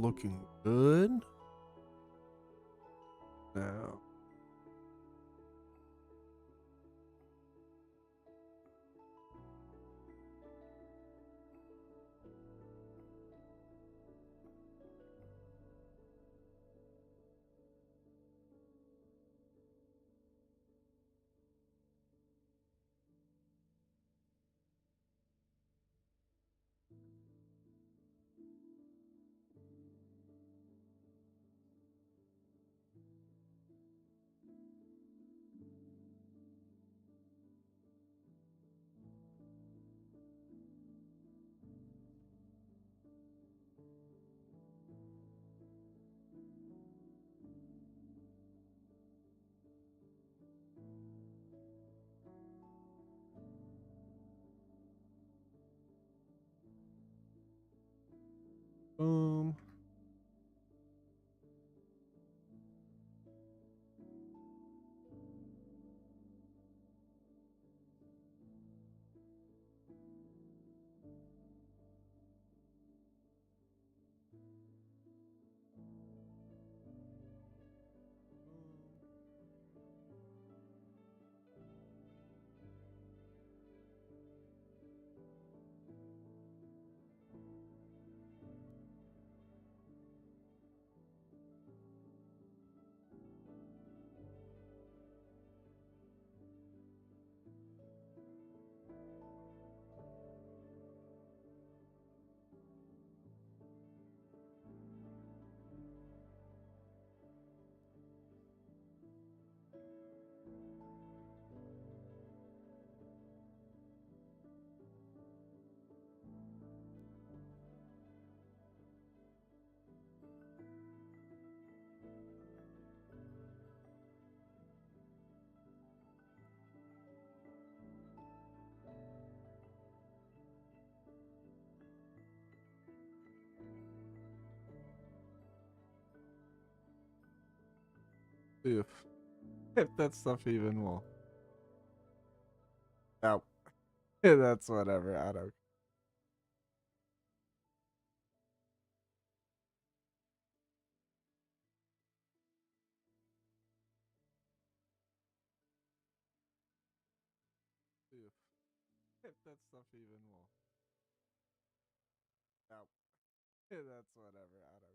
Looking good now. Boom. If that stuff even will. No. That's whatever. I don't. If that stuff even will. No. That's whatever. I don't.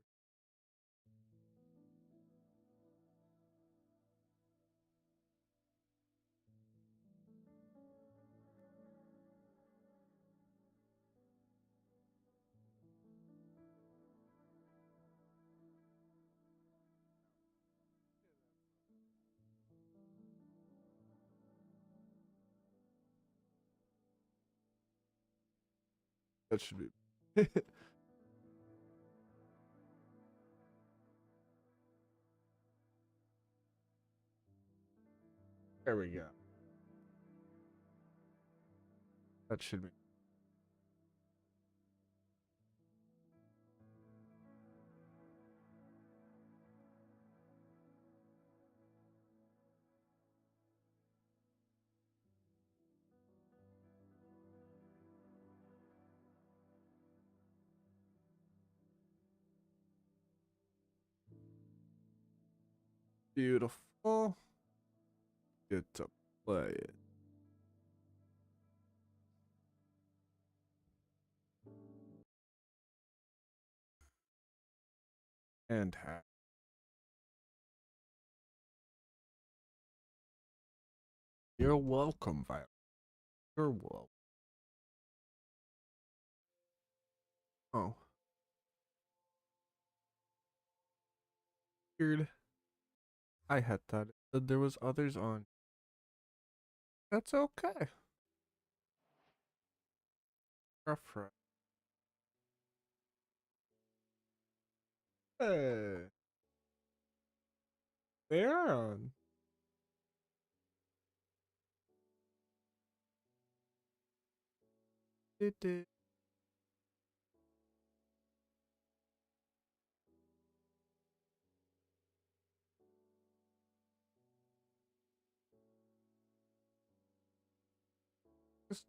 That should be. There we go. That should be beautiful. Get to play it. And hack. You're welcome, Violet. You're welcome. Oh, weird. I had thought that there was others on. That's okay. Refresh. Hey, they're on. Did. Just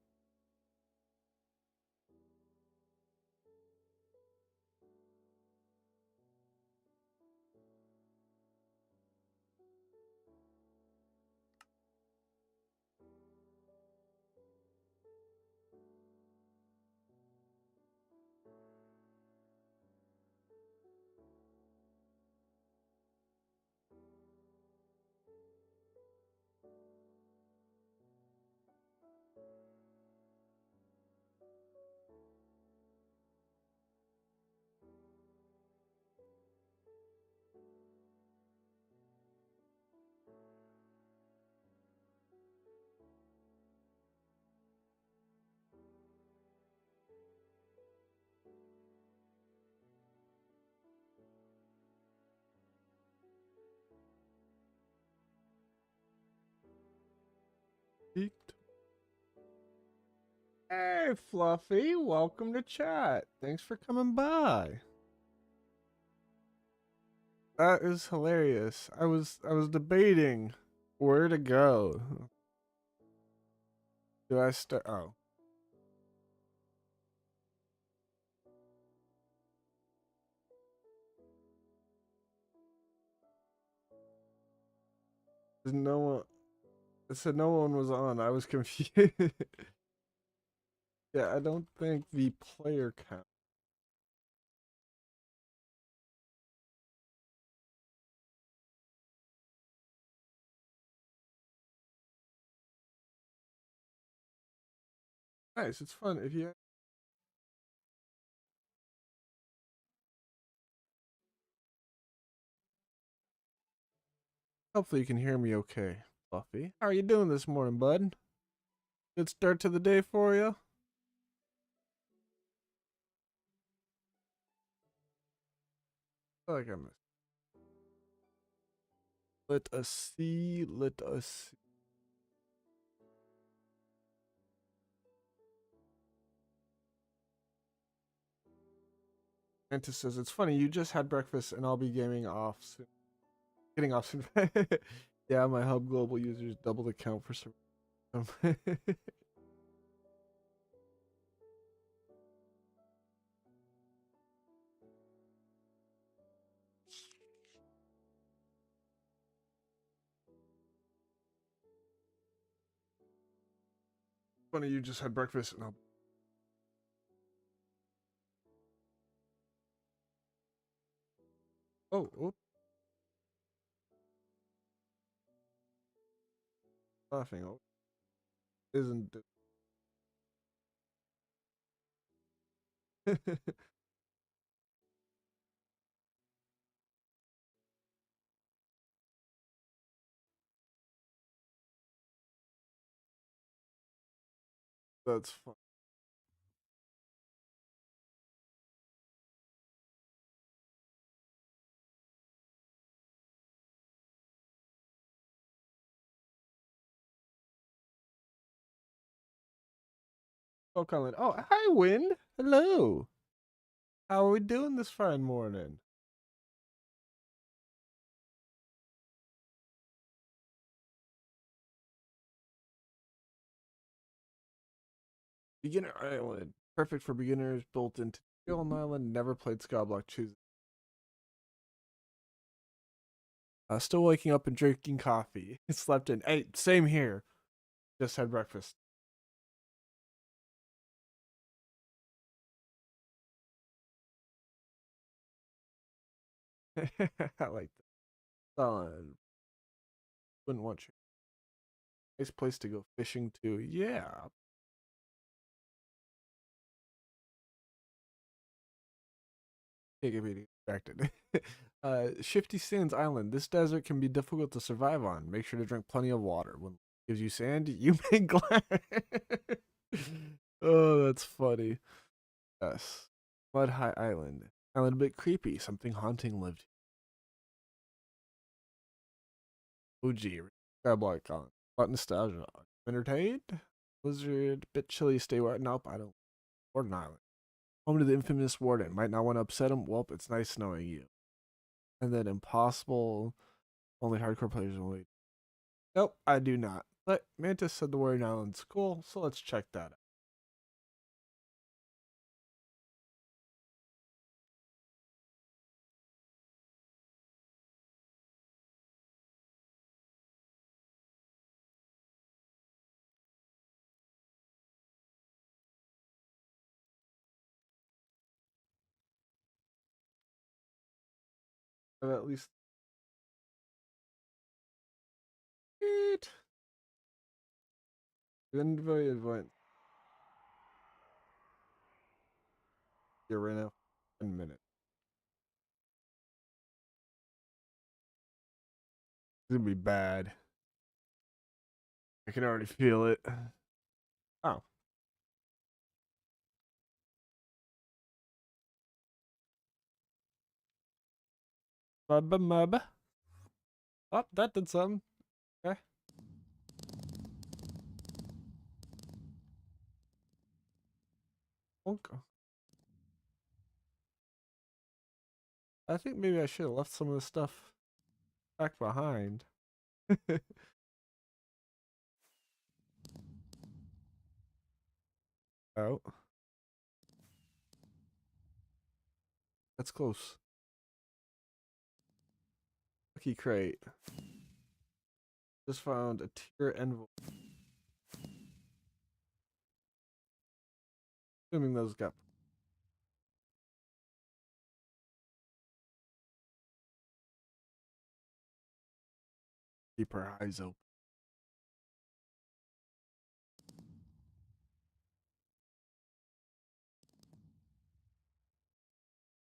Hey, Fluffy, welcome to chat. Thanks for coming by. That is hilarious. I was debating where to go. Do I start? Oh, there's no one. It said no one was on. I was confused. Yeah, I don't think the player count. Nice, it's fun. If you hopefully you can hear me okay, Fluffy. How are you doing this morning, bud? Good start to the day for you. I feel like I missed. Let us see. Let us see. Mantis says it's funny. You just had breakfast, and I'll be gaming off soon. Getting off soon. Yeah, my Hub Global users double the count for some. Funny, you just had breakfast, and I'll. Oh, oops, laughing. Oh, isn't it? That's fun. Oh, Colin. Oh, hi, Wind. Hello. How are we doing this fine morning? Beginner Island. Perfect for beginners, built into Skill Island. Never played Skyblock. Choose. Still waking up and drinking coffee. Slept in. Hey, same here. Just had breakfast. I like that. Wouldn't want you. Nice place to go fishing too. Yeah. Can't get me distracted. Shifty Sands Island. This desert can be difficult to survive on. Make sure to drink plenty of water. When it gives you sand, you make glad. Oh, that's funny. Yes. Mud High Island. Island a bit creepy. Something haunting lived. Oh gee. Skyblock on. What nostalgia. Entertained? Blizzard. Bit chilly. Stay wet. Nope, I don't. Warden Island. Home to the infamous Warden. Might not want to upset him. Well, it's nice knowing you. And then Impossible. Only hardcore players will wait. Nope, I do not. But Mantis said the Warden Island's cool, so let's check that out. At least. It. Invite, invite. You're right now. 1 minute. It's gonna be bad. I can already feel it. Oh. Mub mub. Oh, that did something. Okay. Okay. I think maybe I should have left some of the stuff back behind. Oh, that's close. Lucky crate. Just found a tier envelope. Assuming those got keep our eyes open.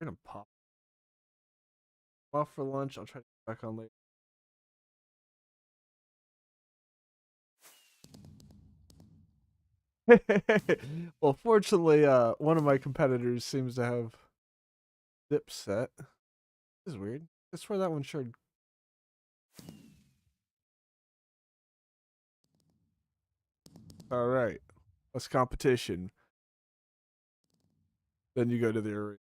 We're gonna pop off for lunch. I'll try to get back on later. Well, fortunately, one of my competitors seems to have zip set. This is weird. I swear that one showed. All right, let's competition. Then you go to the arena.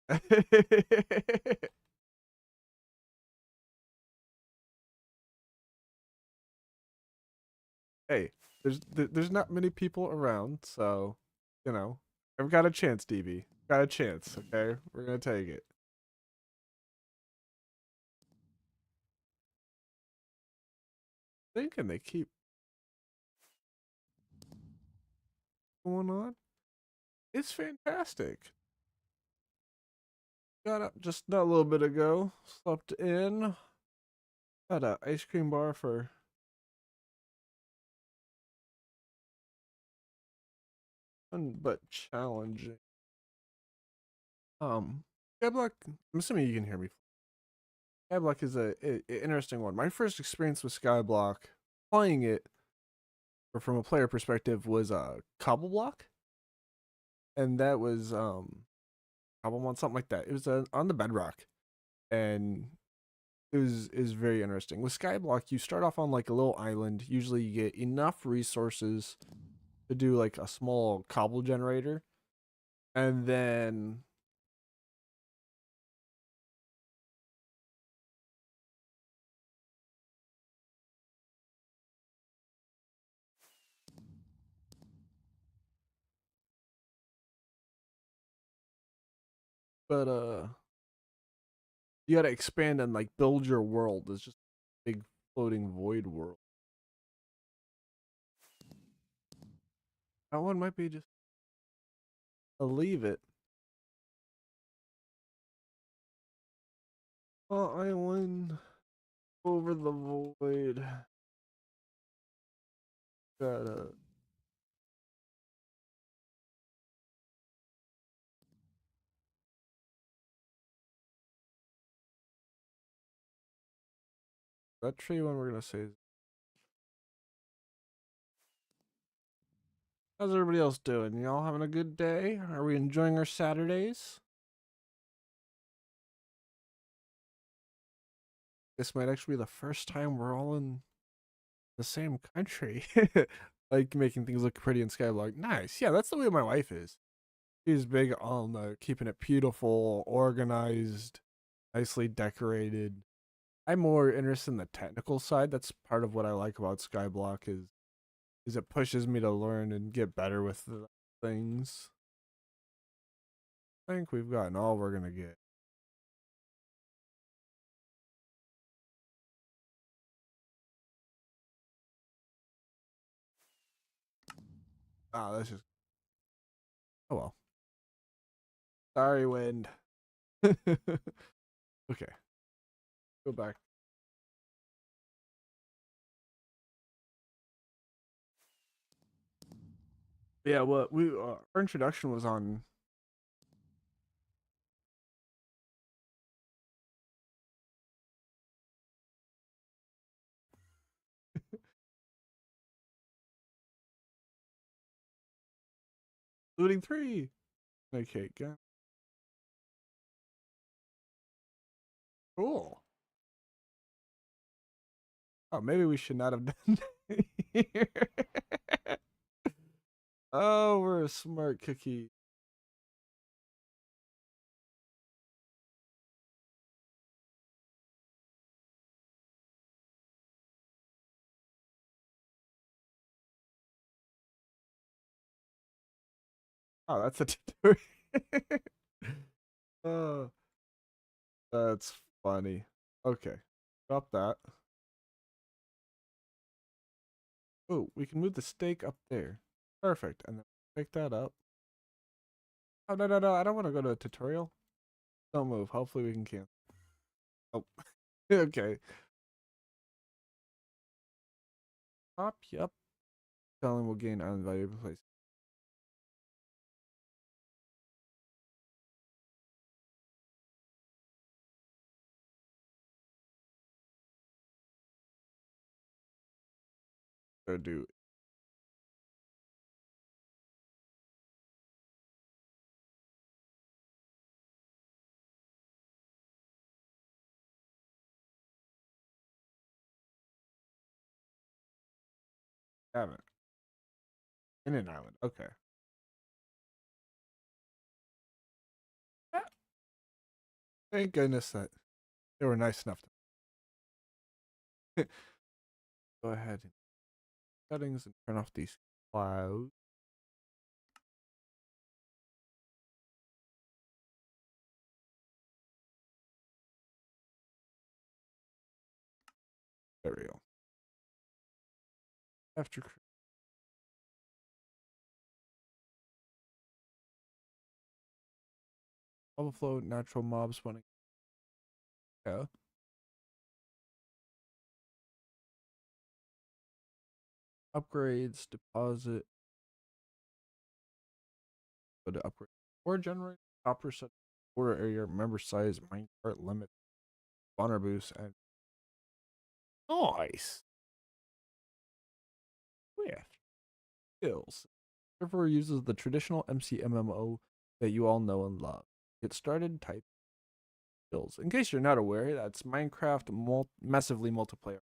Hey, there's not many people around, so you know I've got a chance, DB. Got a chance. Okay, we're gonna take it. Thinking they keep going on. It's fantastic. Got up just a little bit ago. Slept in. Had a ice cream bar for fun but challenging. Skyblock. I'm assuming you can hear me. Skyblock is a interesting one. My first experience with Skyblock, playing it, or from a player perspective, was a Cobble Block, and that was Cobble something like that. It was on the Bedrock, and it was very interesting. With Skyblock, you start off on like a little island. Usually, you get enough resources to do like a small cobble generator, and then but you got to expand and like build your world. It's just a big floating void world. That one might be just a leave it. Island over the void. Got a that tree one we're gonna say. How's everybody else doing? Y'all having a good day? Are we enjoying our Saturdays? This might actually be the first time we're all in the same country. Like making things look pretty in Skyblock. Nice. Yeah, that's the way my wife is. She's big on keeping it beautiful, organized, nicely decorated. I'm more interested in the technical side. That's part of what I like about Skyblock is it pushes me to learn and get better with the things. I think we've gotten all we're gonna get. Ah, that's just oh well. Sorry, wind. Okay, go back. Yeah, well, we our introduction was on looting 3. Okay, good. Cool. Oh, maybe we should not have done that here. Oh, we're a smart cookie. Oh, that's a tutorial. Oh, that's funny. Okay. Drop that. Oh, we can move the stake up there. Perfect. And then pick that up. Oh, no, no, no. I don't want to go to a tutorial. Don't move. Hopefully we can cancel. Oh, okay. Top, yep. Selling will gain island value place. Go do. Haven't. In an island. Okay. Thank goodness that they were nice enough to go ahead and settings and turn off these clouds. There we go. After overflow, natural mobs spawning. Yeah. Upgrades, deposit. Go to upgrade. Or generate copper set order area, member size, minecart limit, spawner boost, and nice. Yeah. Skills. Server uses the traditional MCMMO that you all know and love. Get started, type skills. In case you're not aware, that's Minecraft massively multiplayer.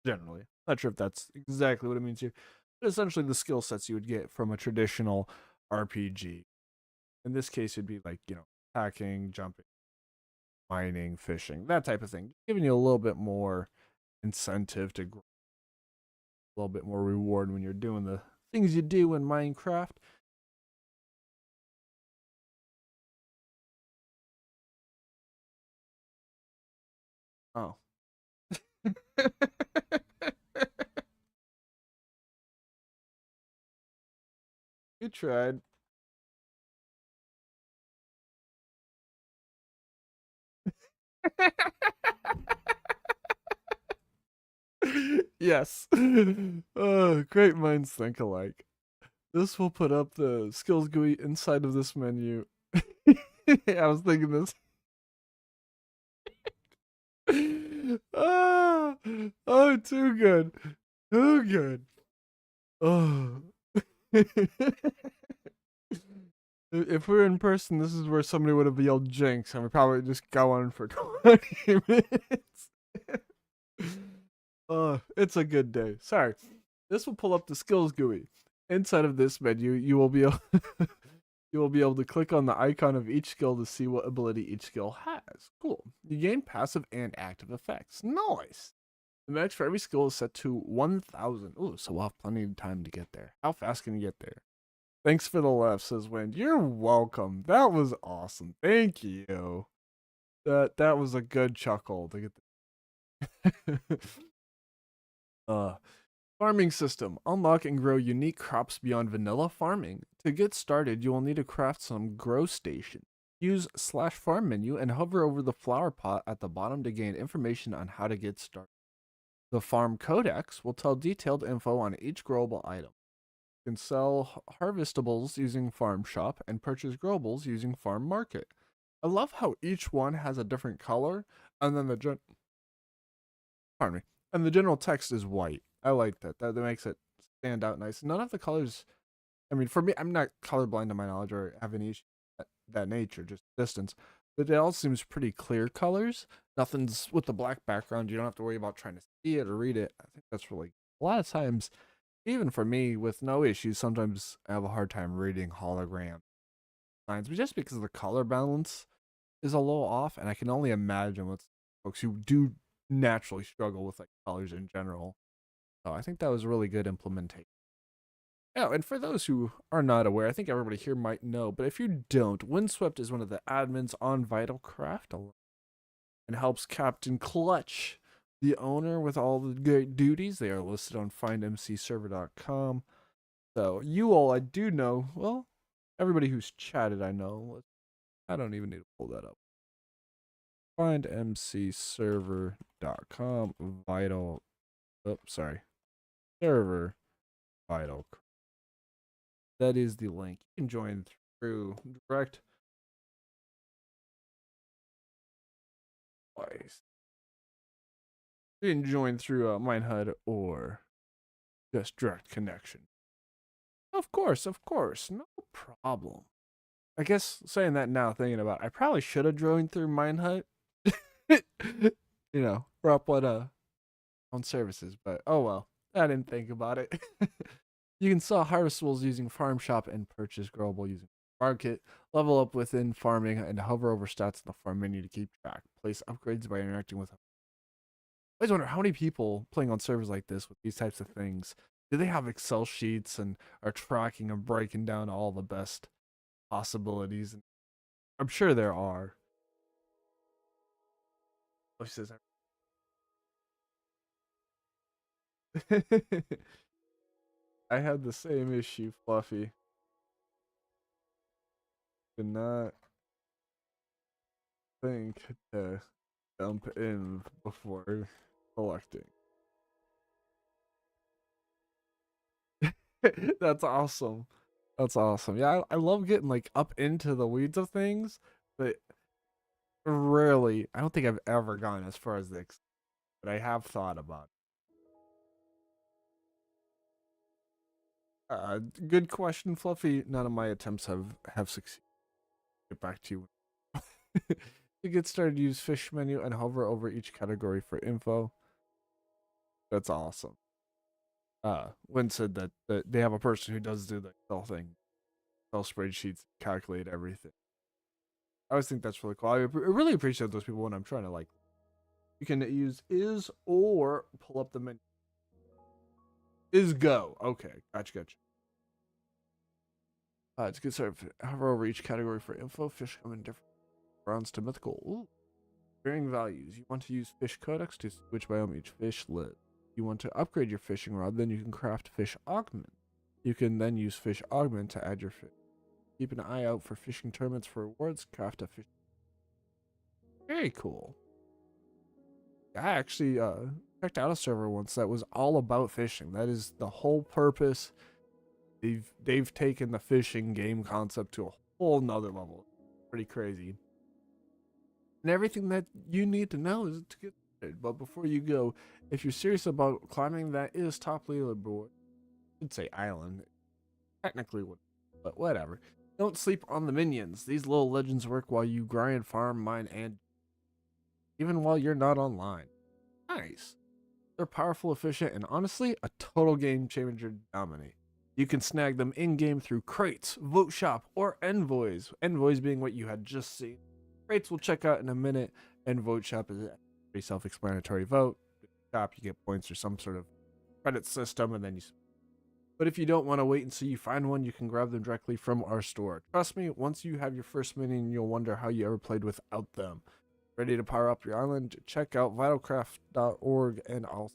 Generally, not sure if that's exactly what it means here, but essentially the skill sets you would get from a traditional RPG. In this case, it'd be like hacking, jumping, mining, fishing, that type of thing, giving you a little bit more incentive to grow, a little bit more reward when you're doing the things you do in Minecraft. Oh. You tried. Yes. Oh, great minds think alike. This will put up the skills GUI inside of this menu. I was thinking this. Oh, oh, too good. Too good. Oh. If we were in person, this is where somebody would have yelled jinx, and we probably just go on for 20 minutes. Oh, it's a good day. Sorry. This will pull up the skills GUI. Inside of this menu, you will be able you will be able to click on the icon of each skill to see what ability each skill has. Cool. You gain passive and active effects. Nice. The max for every skill is set to 1,000. Ooh, so we'll have plenty of time to get there. How fast can you get there? Thanks for the laugh, says Wind. You're welcome. That was awesome. Thank you. That was a good chuckle to get. uh, Farming system. Unlock and grow unique crops beyond vanilla farming. To get started, you will need to craft some grow station. Use /farm menu and hover over the flower pot at the bottom to gain information on how to get started. The farm codex will tell detailed info on each growable item. You can sell harvestables using farm shop and purchase growables using farm market. I love how each one has a different color, and then pardon me, and the general text is white. I like that. That makes it stand out nice. None of the colors. I mean, for me, I'm not colorblind to my knowledge or have any issue that nature, just distance. But it all seems pretty clear colors. Nothing's with the black background. You don't have to worry about trying to see it or read it. I think that's really a lot of times, even for me with no issues. Sometimes I have a hard time reading hologram signs, but just because the color balance is a little off, and I can only imagine with folks who do naturally struggle with like colors in general. So I think that was a really good implementation. Oh, and for those who are not aware, I think everybody here might know, but if you don't, Windswept is one of the admins on VitalCraft and helps Captain Clutch, the owner, with all the great duties. They are listed on findmcserver.com. So you all I do know, well, everybody who's chatted I know. I don't even need to pull that up. Findmcserver.com vital sorry. Server vital. That is the link. You can join through direct twice. You can join through Minehut or just direct connection. Of course, no problem. I guess saying that now, thinking about it, I probably should have joined through Minehut. For upload on services, but oh well. I didn't think about it. You can sell harvestables using Farm Shop and purchase growable using Market. Level up within farming and hover over stats in the farm menu to keep track. Place upgrades by interacting with. I always wonder how many people playing on servers like this with these types of things do they have Excel sheets and are tracking and breaking down all the best possibilities. I'm sure there are. Oh, she says, I had the same issue, Fluffy. Did not think to dump in before collecting. That's awesome. That's awesome. Yeah, I love getting like up into the weeds of things, but rarely. I don't think I've ever gone as far as this, but I have thought about it. Good question, Fluffy. None of my attempts have succeeded. Get back to you. To get started, use fish menu and hover over each category for info. That's awesome. Wynn said that they have a person who does do the Excel thing, Excel spreadsheets, calculate everything. I always think that's really cool. I really appreciate those people when I'm trying to like. You can use is or pull up the menu. Is go. Okay, gotcha. To get started, hover over each category for info. Fish come in different bronze to mythical. Ooh. Varying values. You want to use fish codex to switch biome each fish lives. You want to upgrade your fishing rod, then you can craft fish augment. You can then use fish augment to add your fish. Keep an eye out for fishing tournaments for rewards. Craft a fish. Very cool. I actually checked out a server once that was all about fishing. That is the whole purpose. They've taken the fishing game concept to a whole nother level. Pretty crazy. And everything that you need to know is to get started. But before you go, if you're serious about climbing that is top leaderboard, I should say island, technically would, but whatever. Don't sleep on the minions. These little legends work while you grind, farm, mine, and even while you're not online. Nice. They're powerful, efficient, and honestly, a total game changer to dominate. You can snag them in-game through crates, vote shop, or envoys. Envoys being what you had just seen. Crates we'll check out in a minute, and vote shop is a pretty self-explanatory. Vote shop, you get points or some sort of credit system, and then you. But if you don't want to wait until you find one, you can grab them directly from our store. Trust me, once you have your first minion, you'll wonder how you ever played without them. Ready to power up your island? Check out vitalcraft.org and all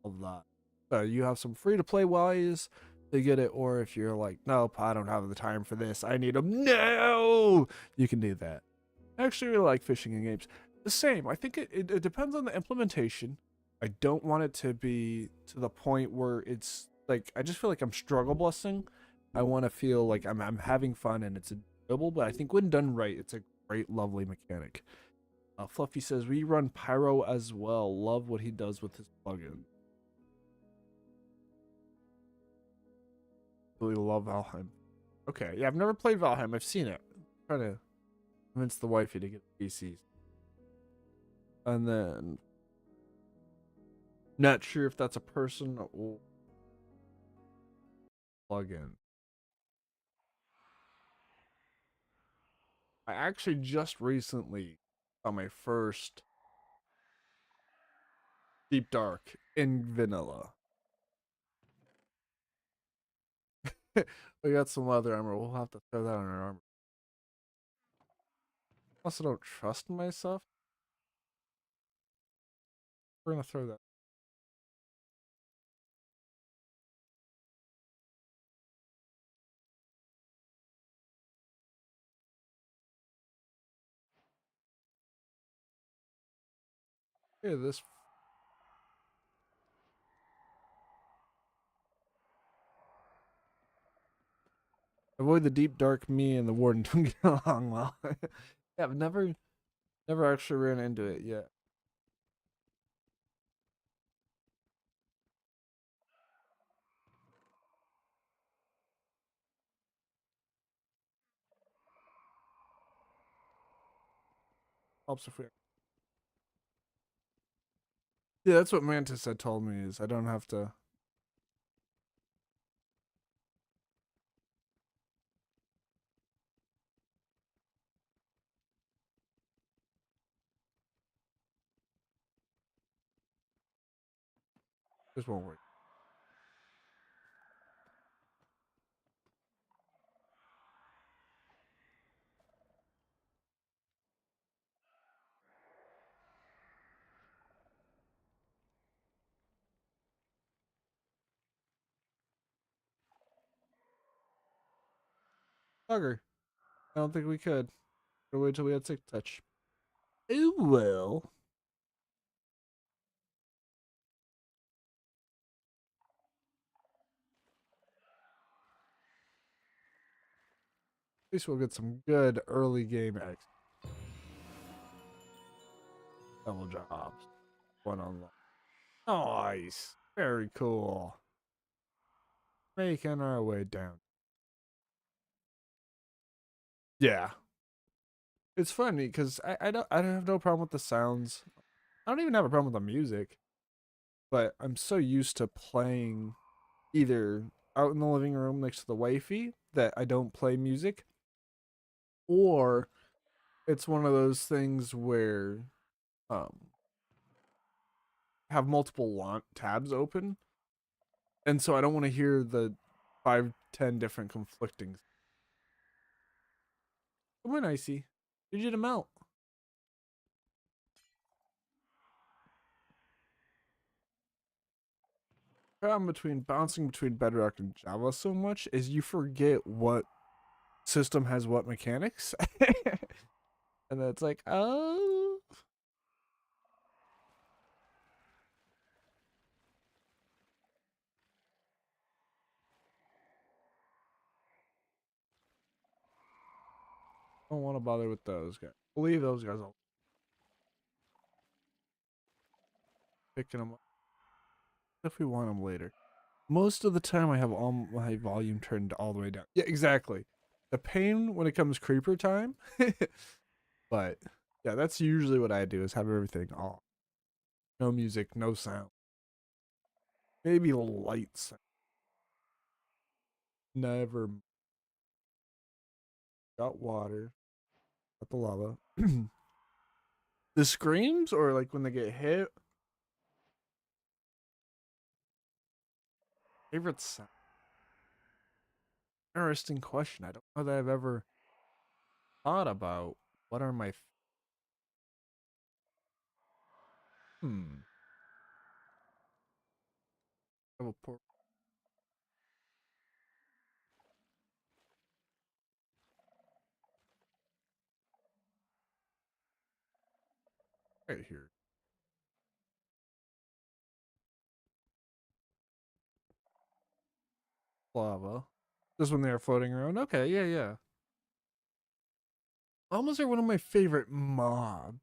of that. So you have some free to play ways to get it, or if you're like, nope, I don't have the time for this, I need them. No, you can do that. I actually really like fishing in games. The same. I think it depends on the implementation. I don't want it to be to the point where it's like I just feel like I'm struggle busting. I want to feel like I'm having fun and it's enjoyable. But I think when done right, it's a great, lovely mechanic. Fluffy says we run Pyro as well. Love what he does with his plugin. Really love Valheim. Okay, yeah, I've never played Valheim. I've seen it. I'm trying to convince the wifey to get PCs. And then not sure if that's a person or plugin. I actually just recently got my first Deep Dark in vanilla. We got some leather armor. We'll have to throw that on our armor. Also, don't trust myself. We're gonna throw that. Here, this. Avoid the deep dark. Me and the warden don't get along well. Yeah, I've never actually ran into it yet. Helps if we. Yeah, that's what Mantis had told me is I don't have to. This won't work. Bugger. I don't think we could. Gotta wait till we had 6 touch. Oh well. At least we'll get some good early game X. Double jobs. One on one. Nice. Very cool. Making our way down. Yeah. It's funny because I don't have no problem with the sounds. I don't even have a problem with the music. But I'm so used to playing either out in the living room next to the wifey that I don't play music, or it's one of those things where um have multiple tabs open, and so I don't want to hear the 5, 10 different conflicting. Come on, Icy. Did you to melt? Problem between bouncing between Bedrock and Java so much is you forget what system has what mechanics, and then it's like, oh, I don't want to bother with those guys. Leave those guys alone. Picking them up if we want them later. Most of the time, I have all my volume turned all the way down. Yeah, exactly. The pain when it comes creeper time, but yeah, that's usually what I do is have everything off. No music, no sound. Maybe lights. Never got water. Got the lava. The screams or like when they get hit. Favorite sound. Interesting question. I don't know that I've ever thought about what are my hmm. I have a poor right here. Lava. Just when they're floating around. Okay, yeah, yeah. Almost are one of my favorite mobs.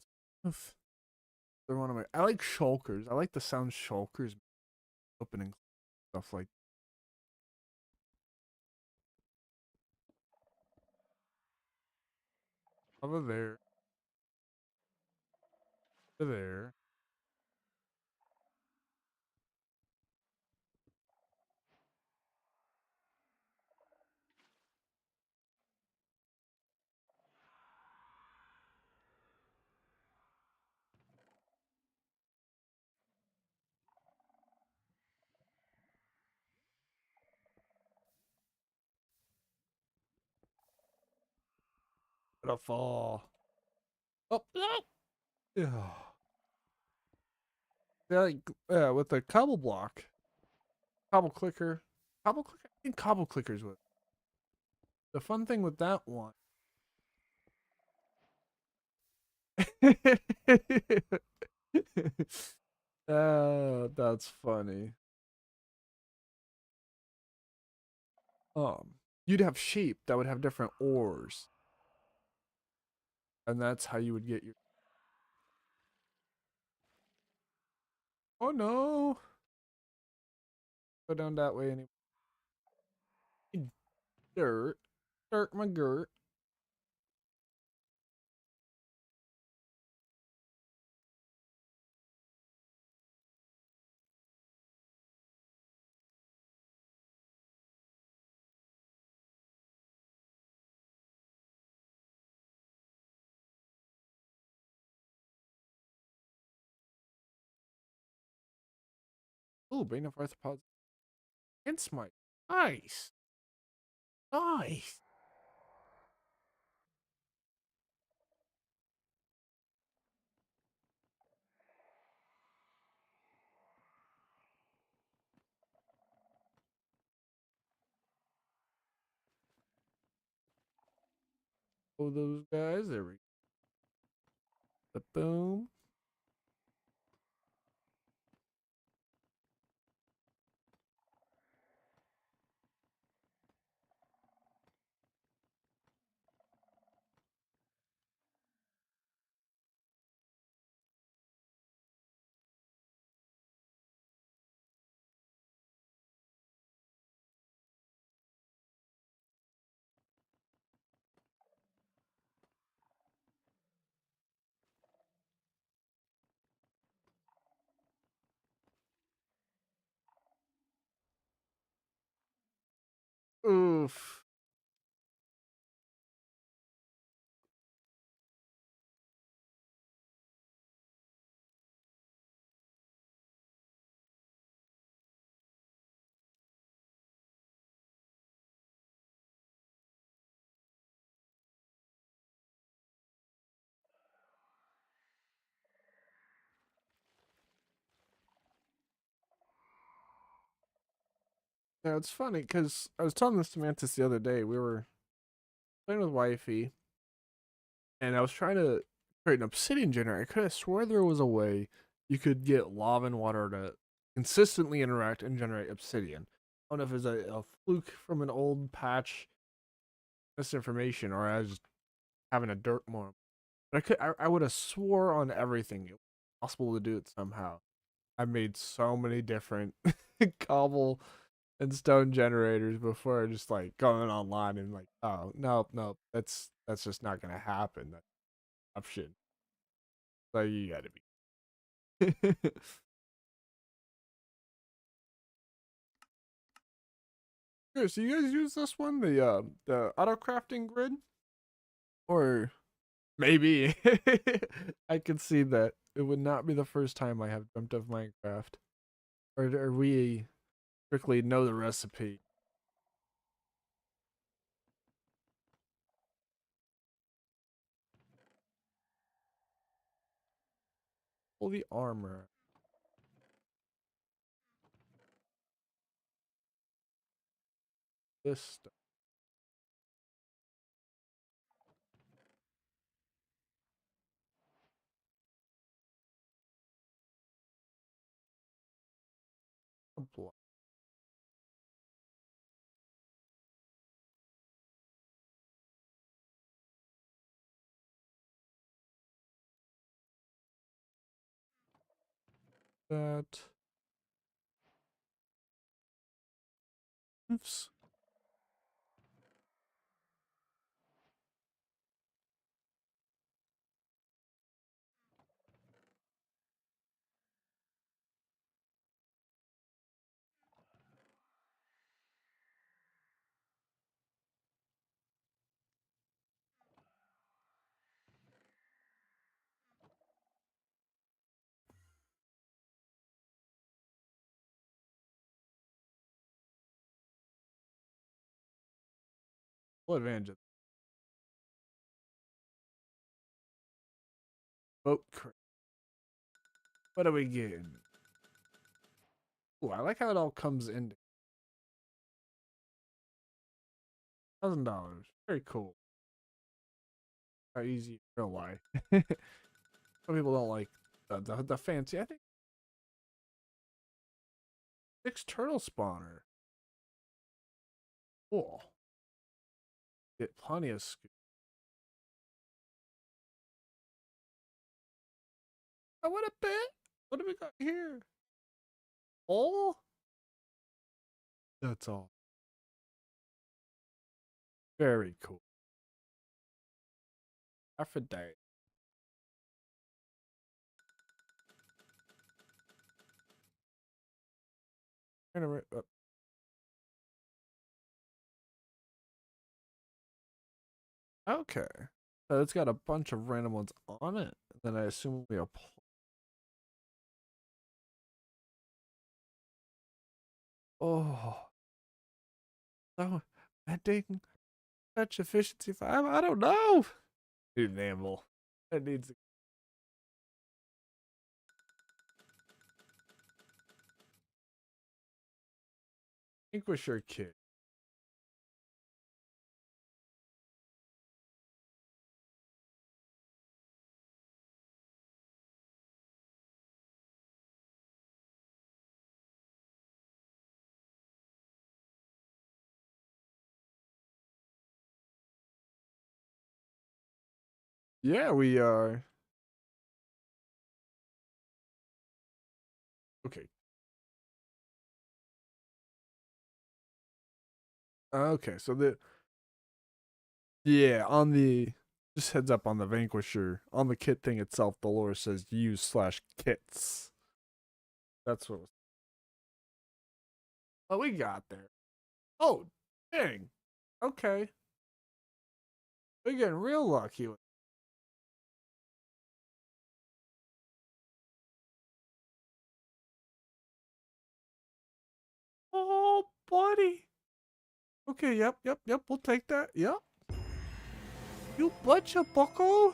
They're one of my. I like shulkers. I like the sound shulkers opening stuff like over there, to there. Gonna fall. Oh, no. Yeah. Yeah, like, with the cobble block, cobble clicker, cobble clicker. I think cobble clickers with the fun thing with that one. That's funny. You'd have sheep that would have different ores, and that's how you would get your. Oh no! Go down that way anyway. Dirt, dirt, my girt. Ooh, Bane of Arthropods and Smite. Nice, nice. Oh, those guys. There we go. Boom. Oof. Yeah, it's funny because I was telling this to Mantis the other day. We were playing with Wifey, and I was trying to create an obsidian generator. I could have swore there was a way you could get lava and water to consistently interact and generate obsidian. I don't know if it's a fluke from an old patch misinformation or I was just having a dirt moment. But I would have swore on everything it was possible to do it somehow. I made so many different cobble and stone generators before just like going online and like, oh no, no, that's just not gonna happen. That option. So you gotta be. Here, so you guys use this one, the auto crafting grid? Or maybe I could see that it would not be the first time I have dreamt of Minecraft. Or we strictly know the recipe. Pull the armor. This stuff. That. Oops. Full advantage. Boat crate. What are we getting? Oh, I like how it all comes in. $1,000. Very cool. How easy real life. Some people don't like the fancy. I think 6 turtle spawner. Cool. Get plenty of scoop. I want a bit. What do we got here? All? That's all. Very cool. Aphrodite. Okay. So it's got a bunch of random ones on it. Then I assume we apply. Oh. So, ending fetch efficiency 5? I don't know. Dude, Namble. That needs a Vanquisher kit. Yeah, we are. Okay. Okay, so yeah, on the just heads up on the Vanquisher, on the kit thing itself, the lore says use/kits. That's what was. Oh, we got there. Oh, dang. Okay. We're getting real lucky. Oh, buddy. Okay, yep. We'll take that. Yep. You betcha, bucko.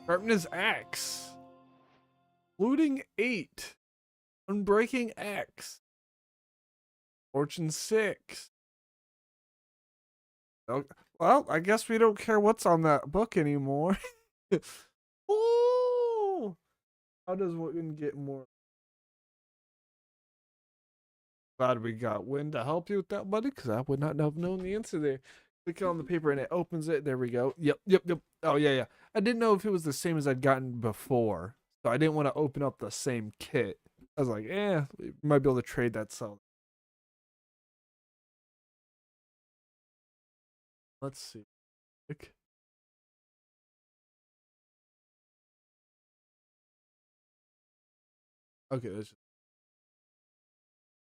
Sharpen his axe. Looting 8. Unbreaking axe. Fortune 6. Okay. Well, I guess we don't care what's on that book anymore. Oh, how does one get more? Glad we got Win to help you with that, buddy, because I would not have known the answer there. Click on the paper and it opens it. There we go. Yep. Oh, yeah. I didn't know if it was the same as I'd gotten before, so I didn't want to open up the same kit. I was like, we might be able to trade that. So let's see. Okay, that's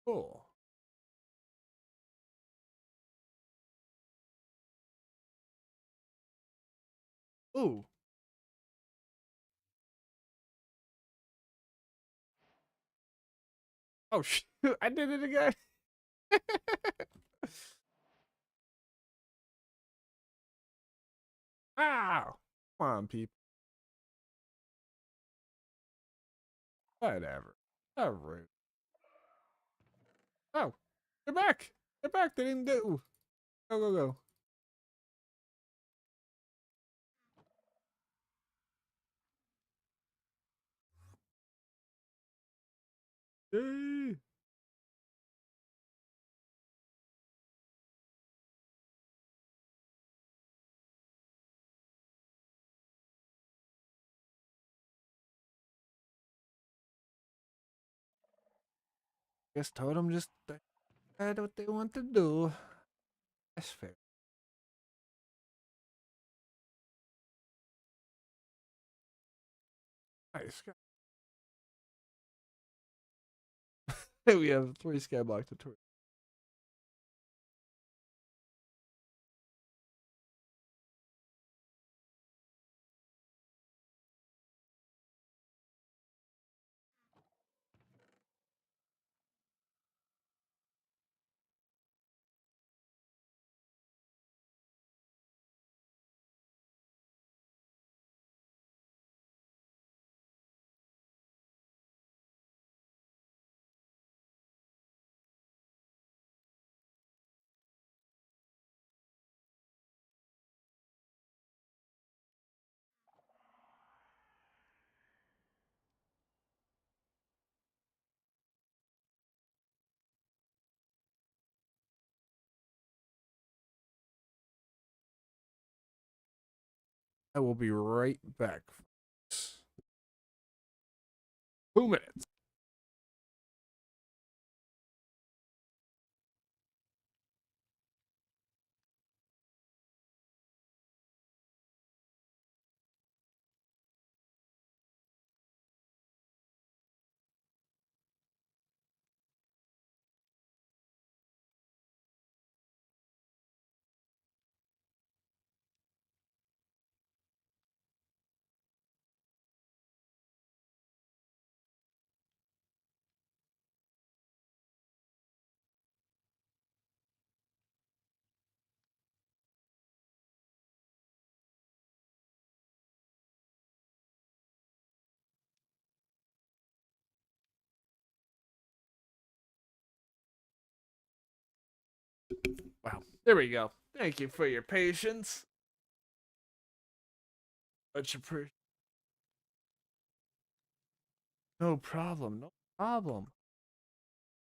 cool. Ooh. Oh, shoot. I did it again. Ow. Come on, people. Whatever. Oh, rude. Oh, they're back. They're back. They didn't do. Go. Yay. Guess Totem just had what they want to do. That's fair. Nice. We have 3 Skyblock tutorials. I will be right back. 2 minutes. Wow. There we go. Thank you for your patience. Much appreciated. No problem. No problem.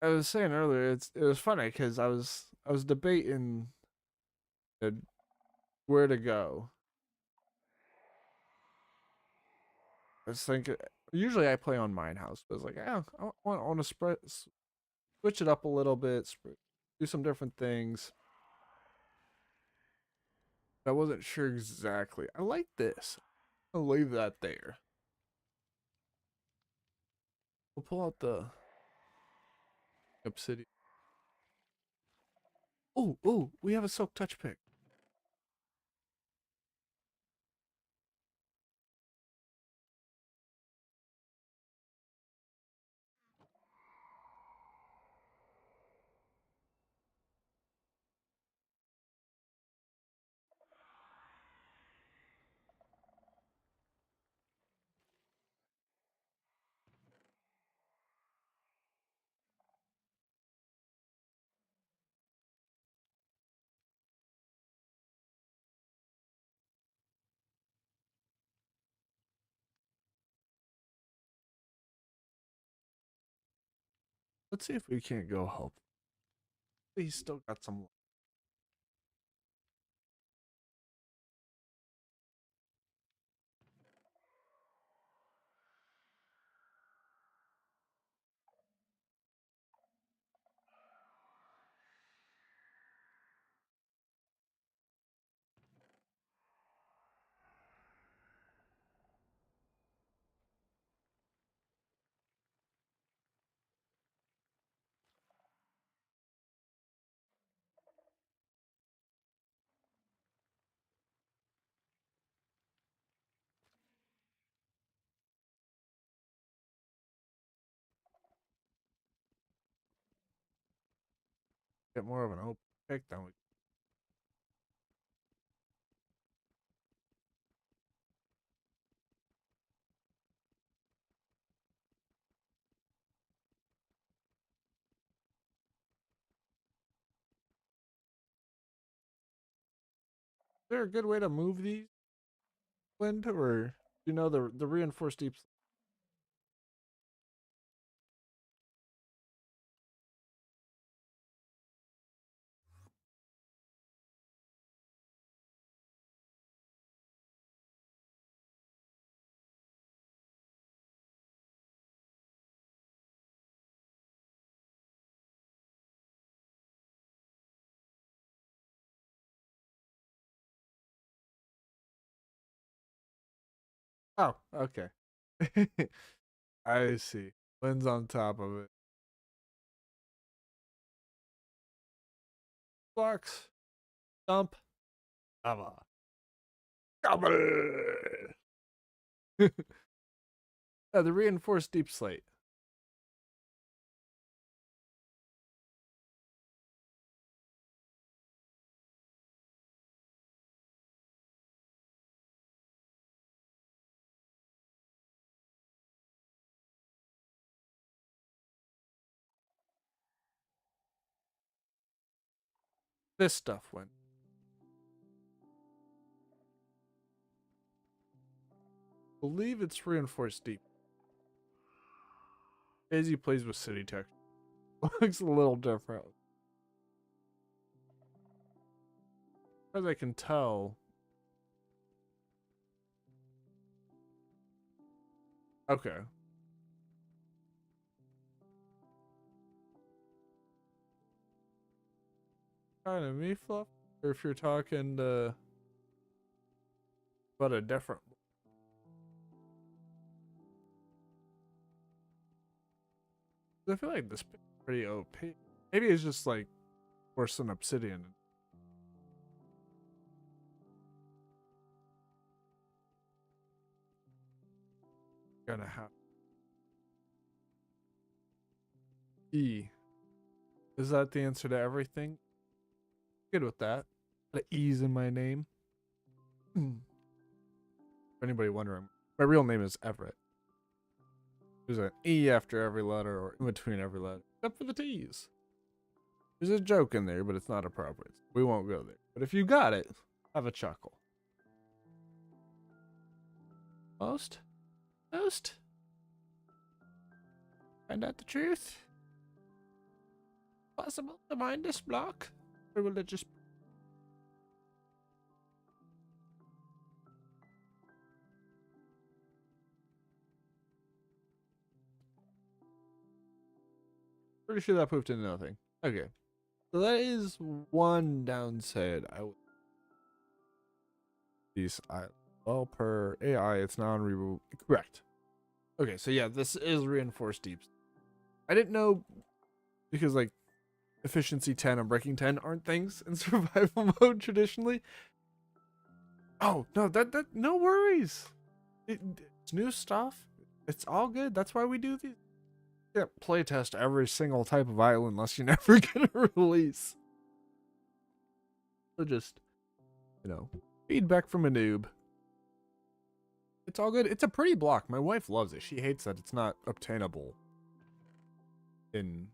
I was saying earlier, it was funny because I was debating uh, where to go. I was thinking. Usually I play on Mine House, but I was like, yeah, I want to switch it up a little bit, do some different things. I wasn't sure exactly. I like this. I'll leave that there. We'll pull out the obsidian. Oh, oh, we have a silk touch pick. Let's see if we can't go help. He's still got some. Get more of an open pick than we. Is there a good way to move these, Wind, or the reinforced deep Oh, okay. I see. Lynn's on top of it. Blocks. Dump. Lava. Double. The reinforced deep slate. This stuff went. Believe it's reinforced deep. Daisy plays with city tech. Looks a little different. As I can tell, Okay. Kind of me fluff. Or if you're talking about a different. I feel like this is pretty OP. Maybe it's just like worse than obsidian. Gonna have E. Is that the answer to everything? Good with that. The E's in my name. If anybody wondering, my real name is Everett. There's an E after every letter or in between every letter, except for the T's. There's a joke in there, but it's not appropriate. We won't go there. But if you got it, have a chuckle. Most? Most? Find out the truth? Possible to mind this block? Or will it just... Pretty sure that poofed into nothing. Okay. So that is one downside I would... These well, per AI, it's non-reboot. Correct. Okay, so yeah, this is reinforced deep. I didn't know because like efficiency 10 and breaking 10 aren't things in survival mode traditionally. Oh no, that no worries. It's new stuff. It's all good. That's why we do these. You can't playtest every single type of island unless you're never gonna release. So just, you know, feedback from a noob. It's all good. It's a pretty block. My wife loves it. She hates that it's not obtainable in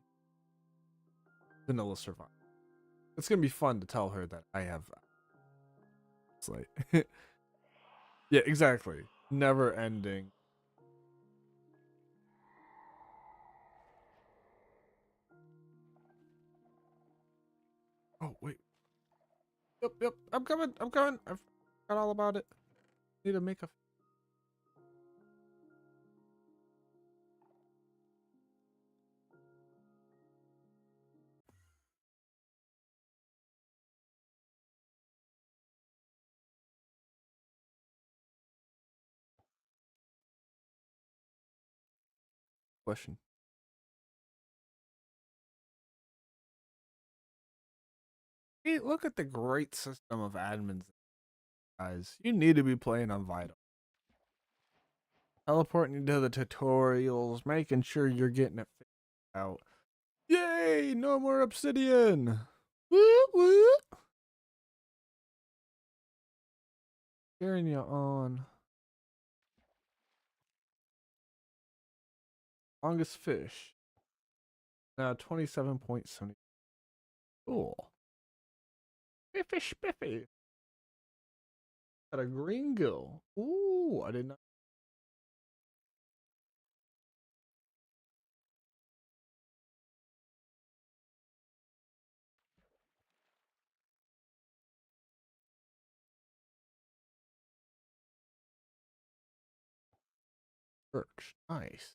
vanilla survival. It's gonna be fun to tell her that I have that. It's like, yeah, exactly. Never ending. Oh wait. Yep, yep. I'm coming. I'm coming. I forgot all about it. Need to make a question. Hey, look at the great system of admins, guys. You need to be playing on Vital. Teleporting you to the tutorials, making sure you're getting it figured out. Yay! No more obsidian. Woo woo. Carrying you on. Longest fish. Now 27.70. Cool. Spiffy spiffy. Got a green gill. Ooh, I did not. Perch. Nice.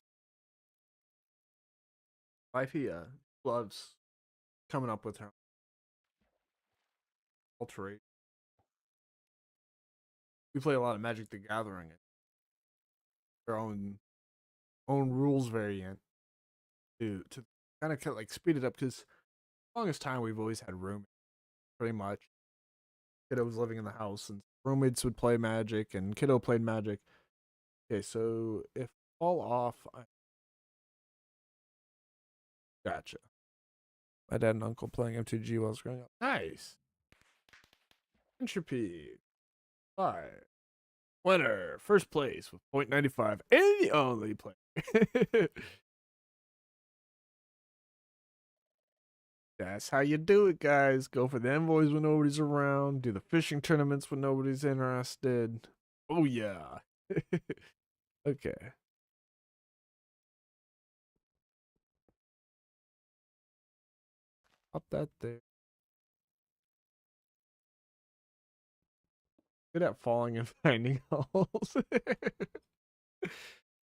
Wifey loves coming up with her alterate. We play a lot of Magic the Gathering. Their own rules variant to kind of like speed it up because longest time we've always had room pretty much. Kiddo was living in the house and roommates would play Magic and Kiddo played Magic. Okay, so if fall off, gotcha. My dad and uncle playing M2G while I was growing up. Nice. Entropy. Five. Winner. First place with 0.95 and the only player. That's how you do it, guys. Go for the envoys when nobody's around. Do the fishing tournaments when nobody's interested. Oh, yeah. Okay. Up that there. Good at falling and finding holes.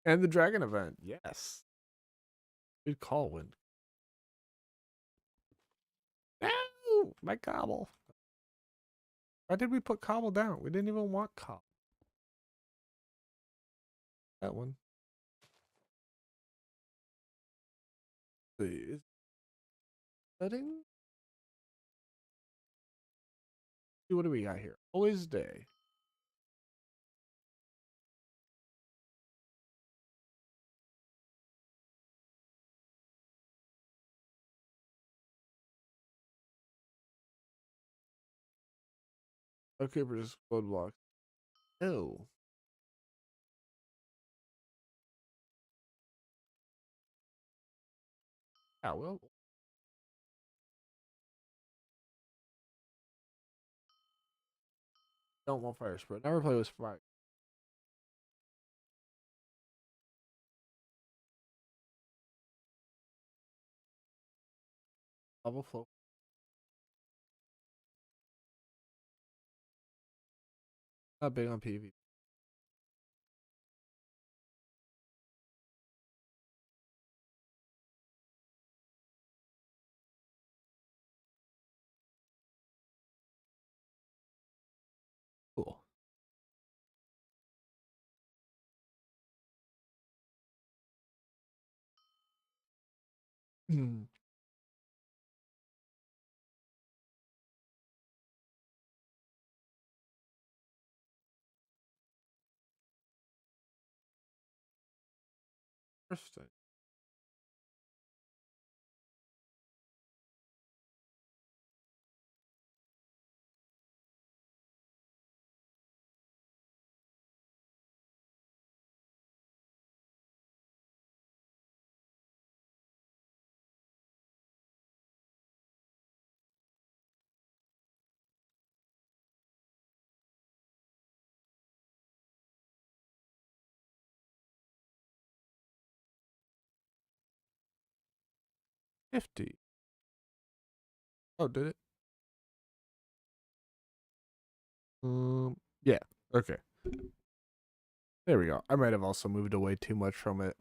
And the dragon event. Yes. Good call, Wind. No! My cobble. Why did we put cobble down? We didn't even want cobble. That one. See. Setting? See, what do we got here? Always day. Okay, for just explode blocks. Oh. Yeah, well. Don't want fire spread. Never play with fire. Level flow. Not big on PV. Cool. Hmm. Interesting. Nifty. Oh, did it? Yeah. Okay. There we go. I might have also moved away too much from it.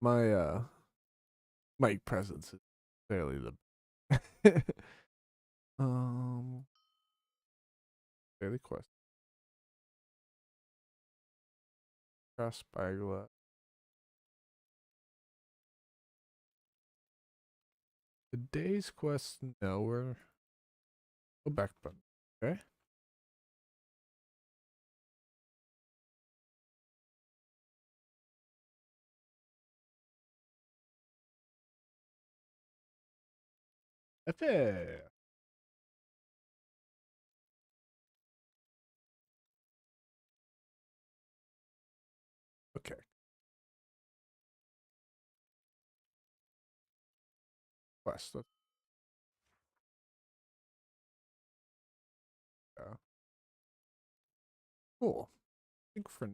My mic presence is fairly the daily quest. Cross spyglass. Today's quest, no, we're go back button. Okay. Okay. Okay. Quest. Let's go. Cool. I think for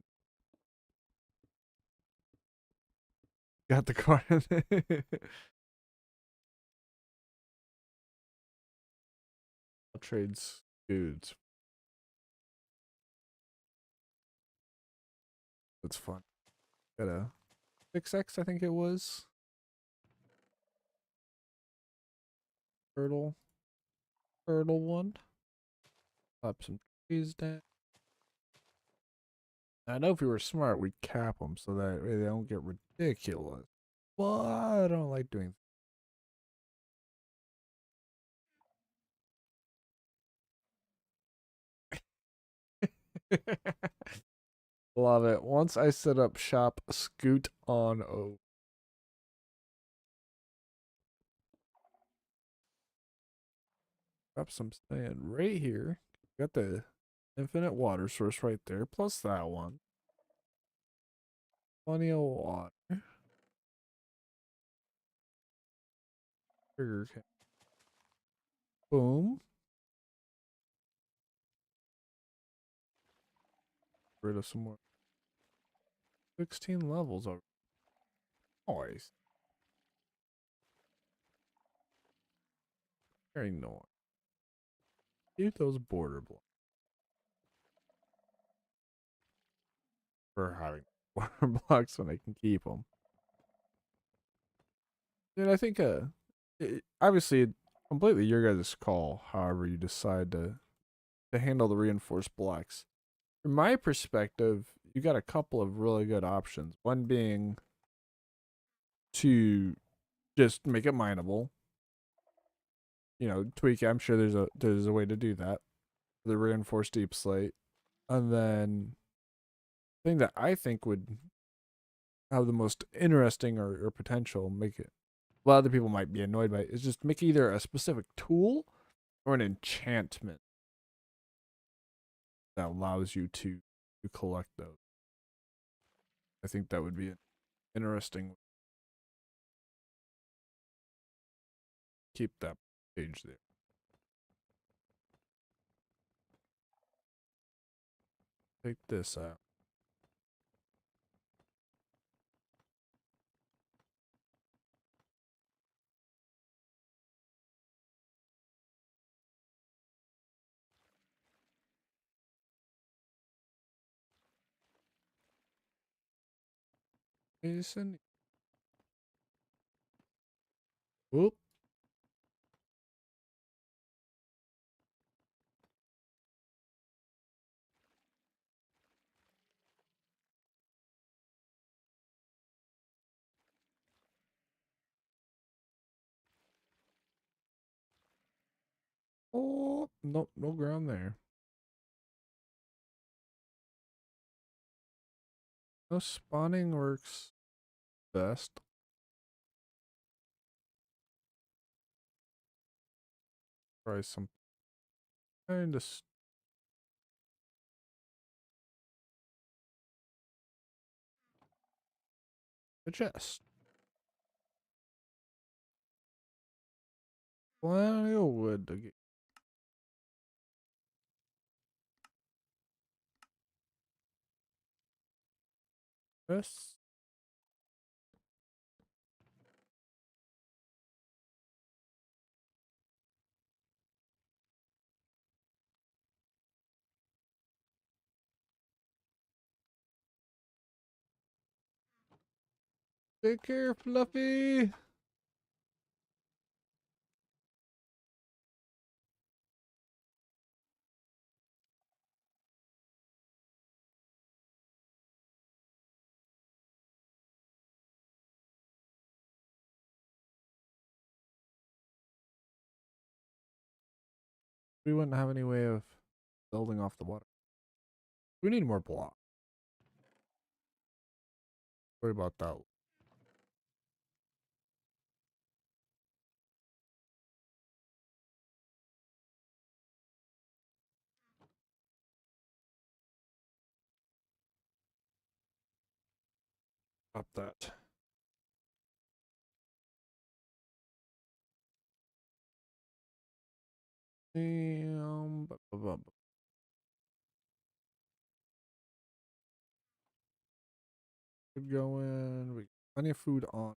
got the card. Trades dudes. That's fun. Got a 6x, I think it was. Turtle. Turtle one. Pop some trees down. I know if we were smart, we'd cap them so that way they don't get ridiculous. But I don't like doing. Love it. Once I set up shop, scoot on over. Drop some sand right here. Got the infinite water source right there, plus that one. Plenty of water. Sugar cane. Boom. Rid of some more. 16 levels already. Nice. Very nice. Keep those border blocks for having. water blocks when I can keep them. And I think, obviously, completely your guys' call. However, you decide to handle the reinforced blocks. From my perspective, you got a couple of really good options. One being to just make it mineable. You know, tweak it. I'm sure there's a way to do that. The reinforced deep slate. And then thing that I think would have the most interesting or potential, make it, well, other people might be annoyed by it, is just make either a specific tool or an enchantment that allows you to collect those. I think that would be an interesting. Keep that page there. Take this out. Jason. Whoop. Oh, nope, no ground there. No spawning works best. Try some kind of a chest. Plenty of wood to get this. Take care, Fluffy. We wouldn't have any way of building off the water. We need more block. Worry about that. Stop that. Good going. We got plenty of food on.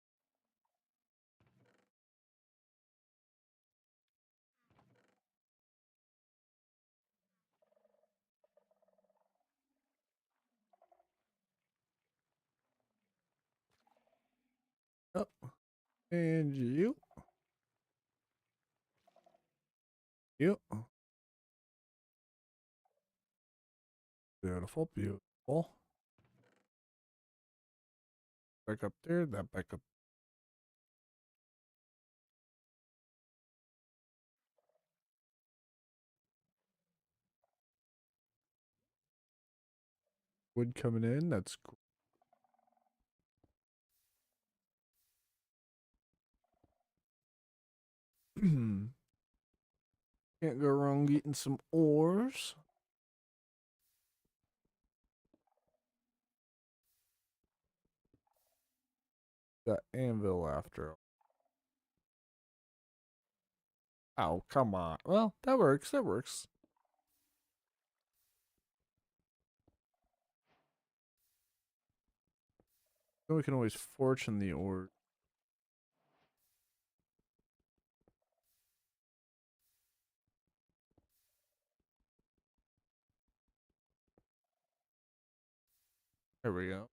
Oh, and you. You. Beautiful, beautiful. Back up there. That back up. Wood coming in. That's cool. Can't go wrong getting some ores. Got anvil after. Oh, come on. Well, that works. That works. Then we can always fortune the ore. There we go.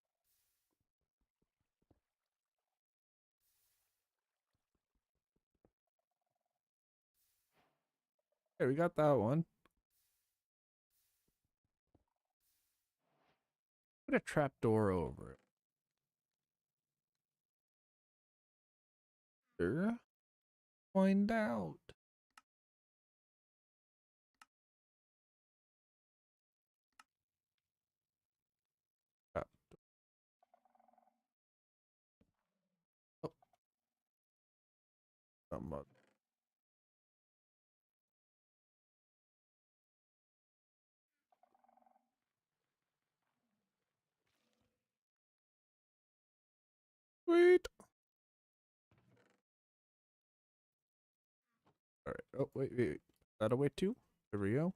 Hey, we got that one. Put a trap door over it. Sure. Find out. Trap. Oh, come on. Sweet. All right. Oh, wait, wait, wait. That a way too? There we go.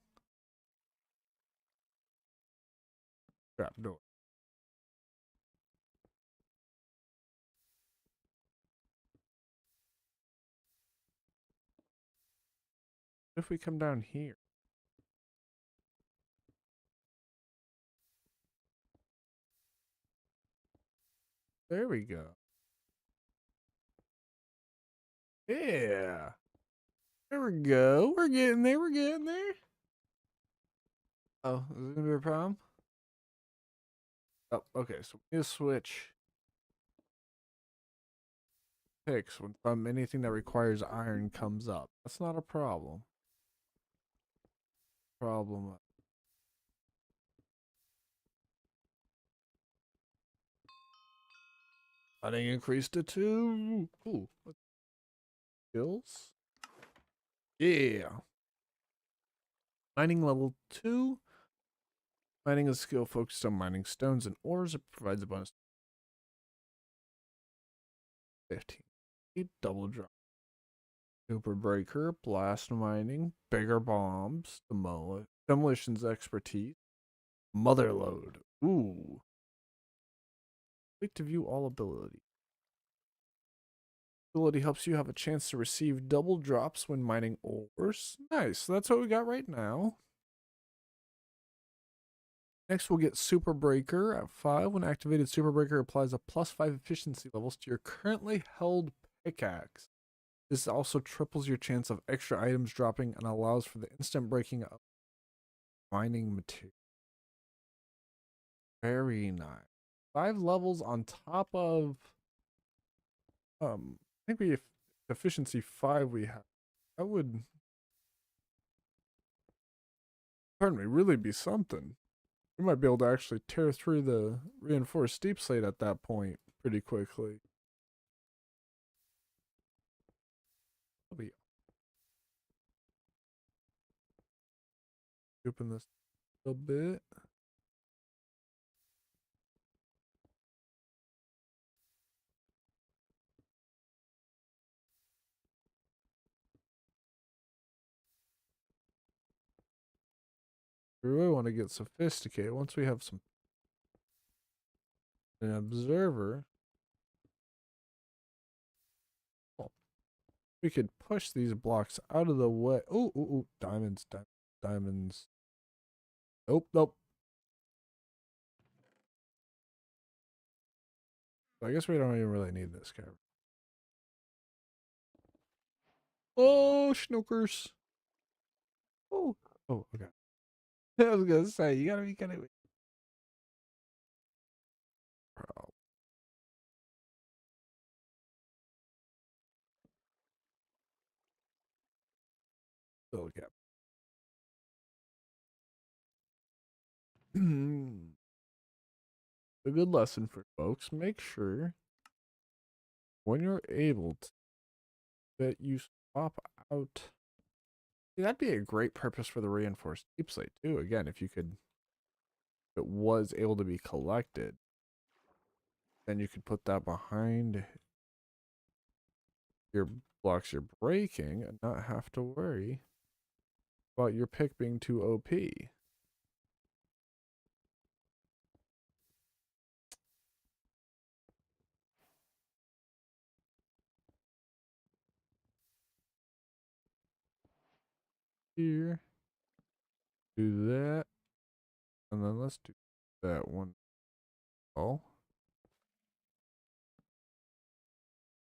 Trap door. What if we come down here? There we go. Yeah. There we go. We're getting there. We're getting there. Oh, is it gonna be a problem? Oh, okay. So we need to switch picks when anything that requires iron comes up. That's not a problem. Problem. Cutting increased to 2. Ooh, skills. Yeah. Mining level 2. Mining is a skill focused on mining stones and ores. It provides a bonus 15. Double drop. Super breaker, blast mining, bigger bombs, demolitions expertise, mother load. Ooh. Click to view all ability. Ability helps you have a chance to receive double drops when mining ores. Nice. That's what we got right now. Next, we'll get Super Breaker at 5. When activated, Super Breaker applies a +5 efficiency levels to your currently held pickaxe. This also triples your chance of extra items dropping and allows for the instant breaking of mining material. Very nice. 5 levels on top of I think we have efficiency 5 we have. That would, pardon me, really be something. We might be able to actually tear through the reinforced deep slate at that point pretty quickly. I'll be open this a little bit. We really want to get sophisticated. Once we have an observer, oh, we could push these blocks out of the way. Oh, oh, oh, diamonds, diamonds. Nope, nope. I guess we don't even really need this guy. Oh, schnookers. Oh, oh, okay. I was gonna say you gotta be kind of problem. Still cap. A good lesson for folks. Make sure when you're able to, that you swap out. See, that'd be a great purpose for the reinforced deep slate too. Again, if you could, if it was able to be collected, then you could put that behind your blocks you're breaking and not have to worry about your pick being too OP. Here, do that, and then let's do that one. Oh.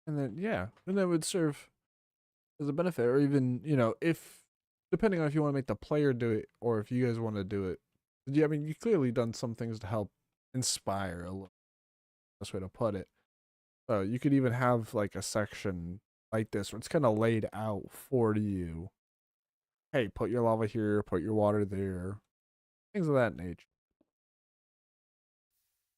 And then, yeah, and that would serve as a benefit, or even, you know, if depending on if you want to make the player do it or if you guys want to do it. Yeah, I mean, you clearly done some things to help inspire a little. Best way to put it. So you could even have like a section like this where it's kind of laid out for you. Hey, put your lava here, put your water there, things of that nature.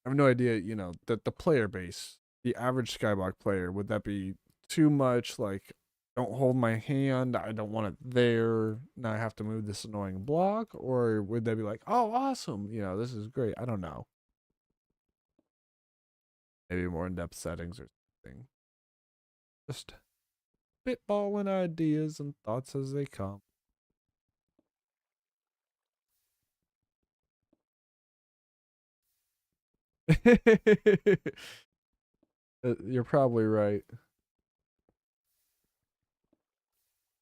I have no idea, you know, that the player base, the average Skyblock player, would that be too much? Like, don't hold my hand, I don't want it there. Now I have to move this annoying block, or would they be like, oh, awesome, you know, this is great? I don't know. Maybe more in-depth settings or something. Just spitballing ideas and thoughts as they come. You're probably right.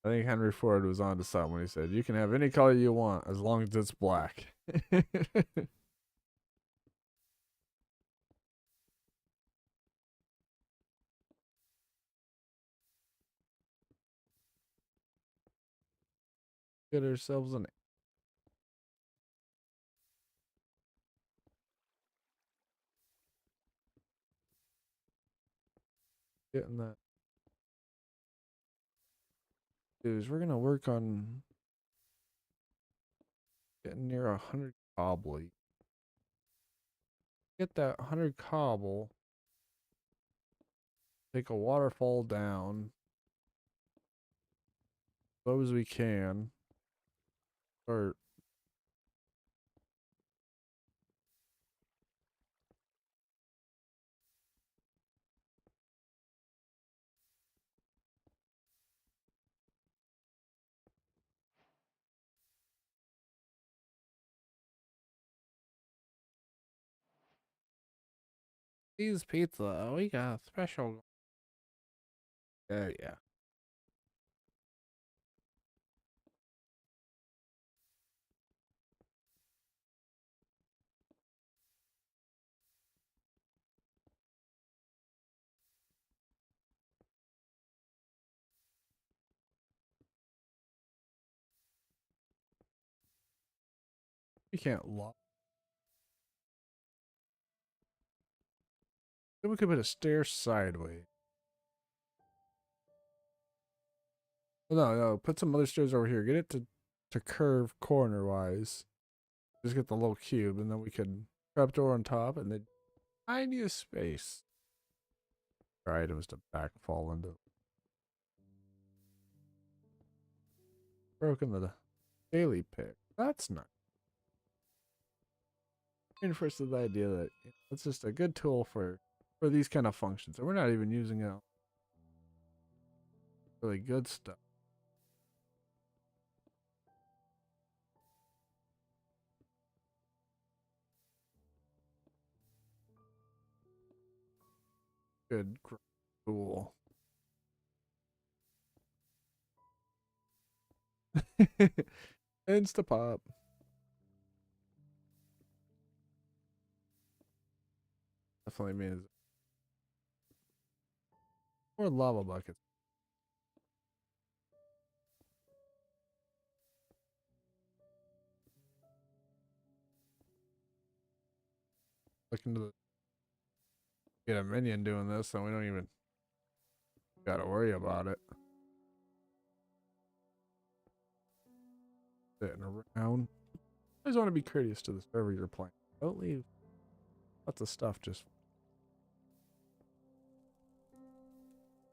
I think Henry Ford was on to something when he said, "You can have any color you want as long as it's black." Get ourselves an getting that. Dudes, we're gonna work on getting near 100 cobble. Get that 100 cobble. Take a waterfall down, as low as we can. Or these pizza, we got special. Yeah. We can't lock. Then we could put a stair sideways. No. Put some other stairs over here. Get it to curve corner wise. Just get the little cube, and then we could trapdoor on top, and the tiniest space for items to backfall into. Broken the daily pick. That's not reinforces the idea that it's just a good tool for these kind of functions, and we're not even using it. Really good stuff. Good, cool. Insta pop. Definitely means more lava buckets. Looking to get a minion doing this, so we don't even gotta worry about it. Sitting around. I just want to be courteous to the server you're playing. Don't leave lots of stuff just.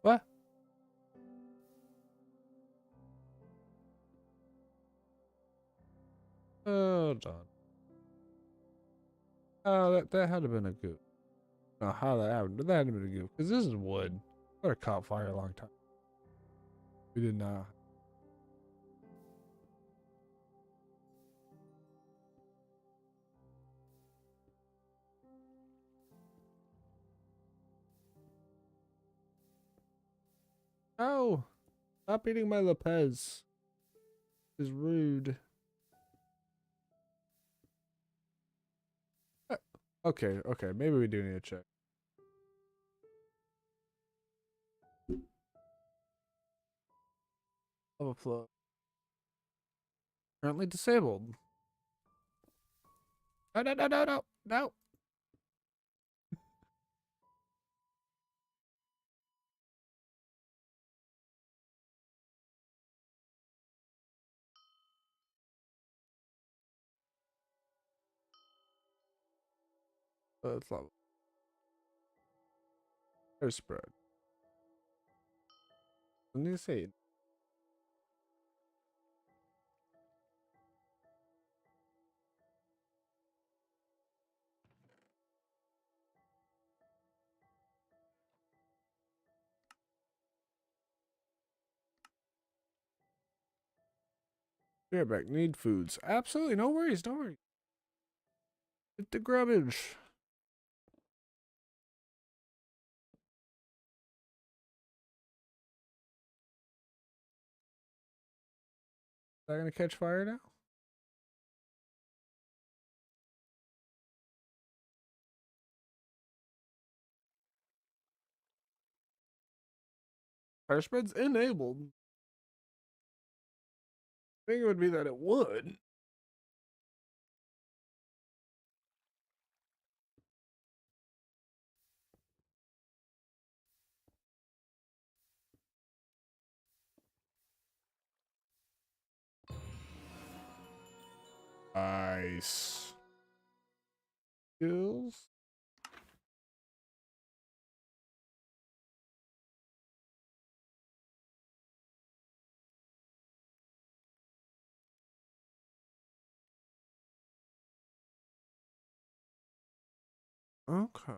What? Oh, John. Oh, that had to have been a goof. I don't know how that happened, but that had to have been a goof. Because this is wood. Would have caught fire a long time. We did not. Oh! Stop eating my Lopez. This is rude. Uh, okay. Maybe we do need to check. Lava flow. Currently disabled. No, no, no, no, no, no. It's level. There's spread. Let me see. Be right back. Need foods. Absolutely. No worries. Don't worry. Get the garbage. Is that gonna catch fire now? Fire spread's enabled. I think it would be that it would. Nice. Skills. Okay.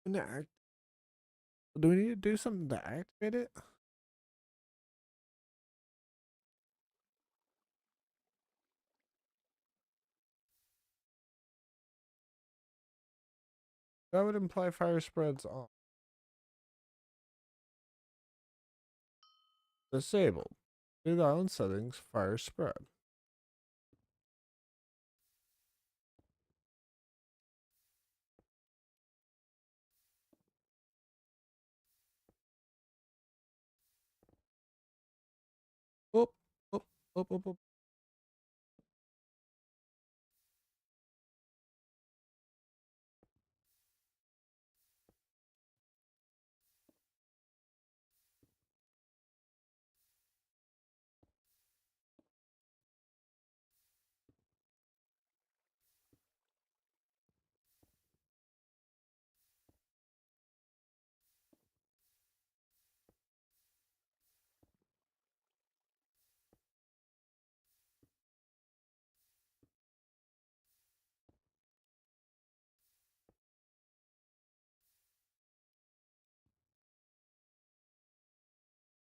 Enact. Do we need to do something to activate it? That would imply fire spreads on. Disabled. Do the island settings. Fire spread. Oh, oh, oh, oh, oh.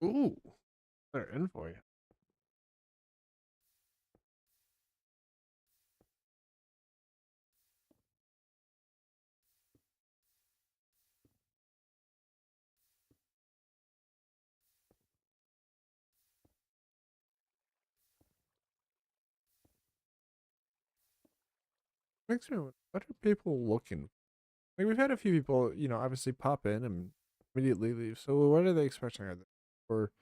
Ooh, they're in for you. Makes me wonder, what are people looking for? Like, we've had a few people, obviously pop in and immediately leave. So what are they expecting? Are they for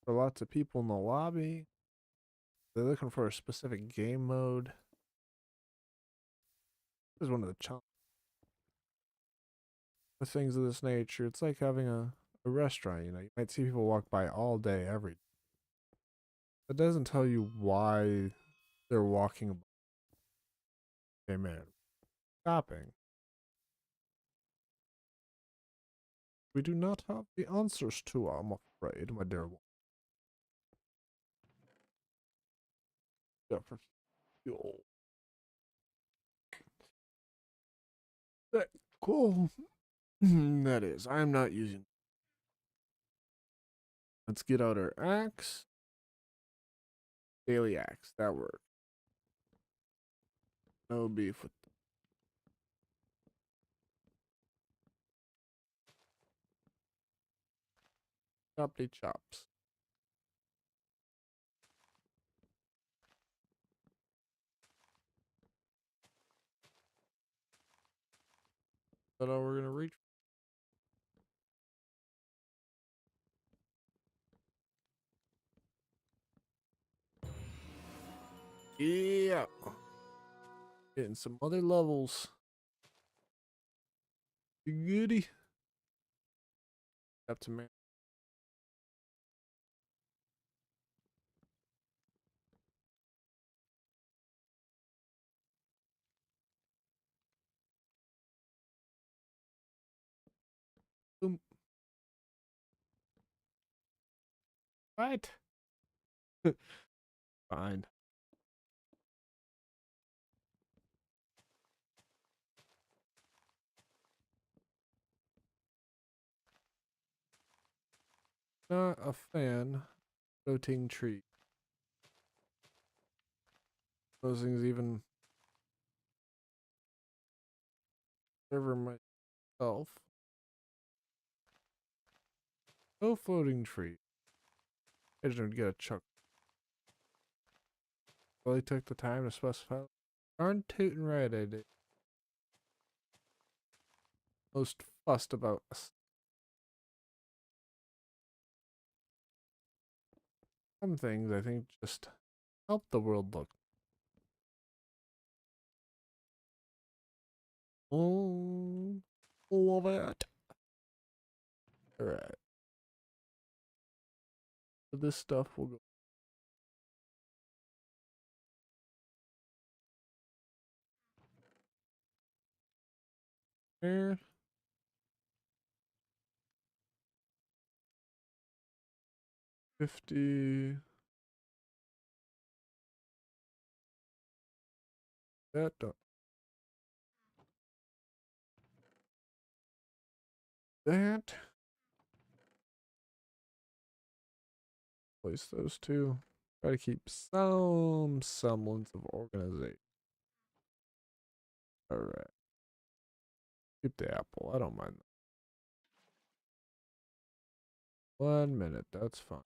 lots of people in the lobby? They're looking for a specific game mode. This is one of the with things of this nature. It's like having a restaurant, you might see people walk by all day, every day. It doesn't tell you why they're walking by. Hey man, shopping. We do not have the answers to, I'm afraid, my dear one. Yeah, for fuel. That cool. That is. I'm not using. Let's get out our axe. Daily axe. That works. No beef with. Choppity chops. Is that all we're gonna reach? Yeah. Getting some other levels. Goody. Up to man. Boom. What? Fine. Not a fan. Floating tree. Those things even ever myself. No floating tree. I just don't get a chuck. Really took the time to specify. Darn tootin' right I did. Most fussed about some things I think just help the world look. Oh, love it. Alright. So this stuff will go there. 50. That done. That. Place those two. Try to keep some semblance of organization. Alright. Keep the apple. I don't mind that. 1 minute. That's fine.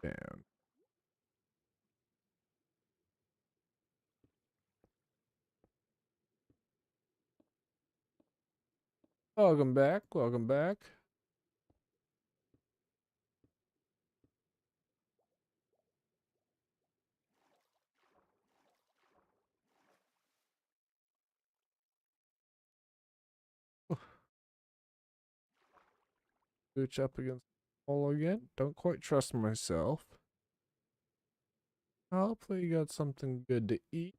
Damn. Welcome back. Welcome back. Scooch up against the wall again. Don't quite trust myself. Hopefully you got something good to eat.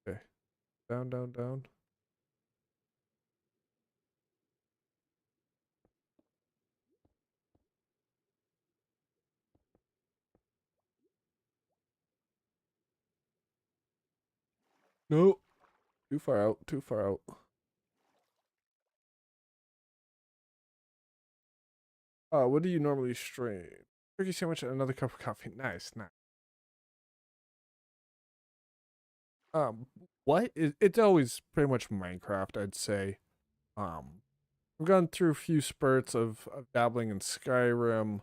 Okay. Down, down, down. Nope. Too far out. Too far out. What do you normally strain? Turkey sandwich and another cup of coffee. Nice, nice. Um, what? It's always pretty much Minecraft, I'd say. Um, I've gone through a few spurts of dabbling in Skyrim.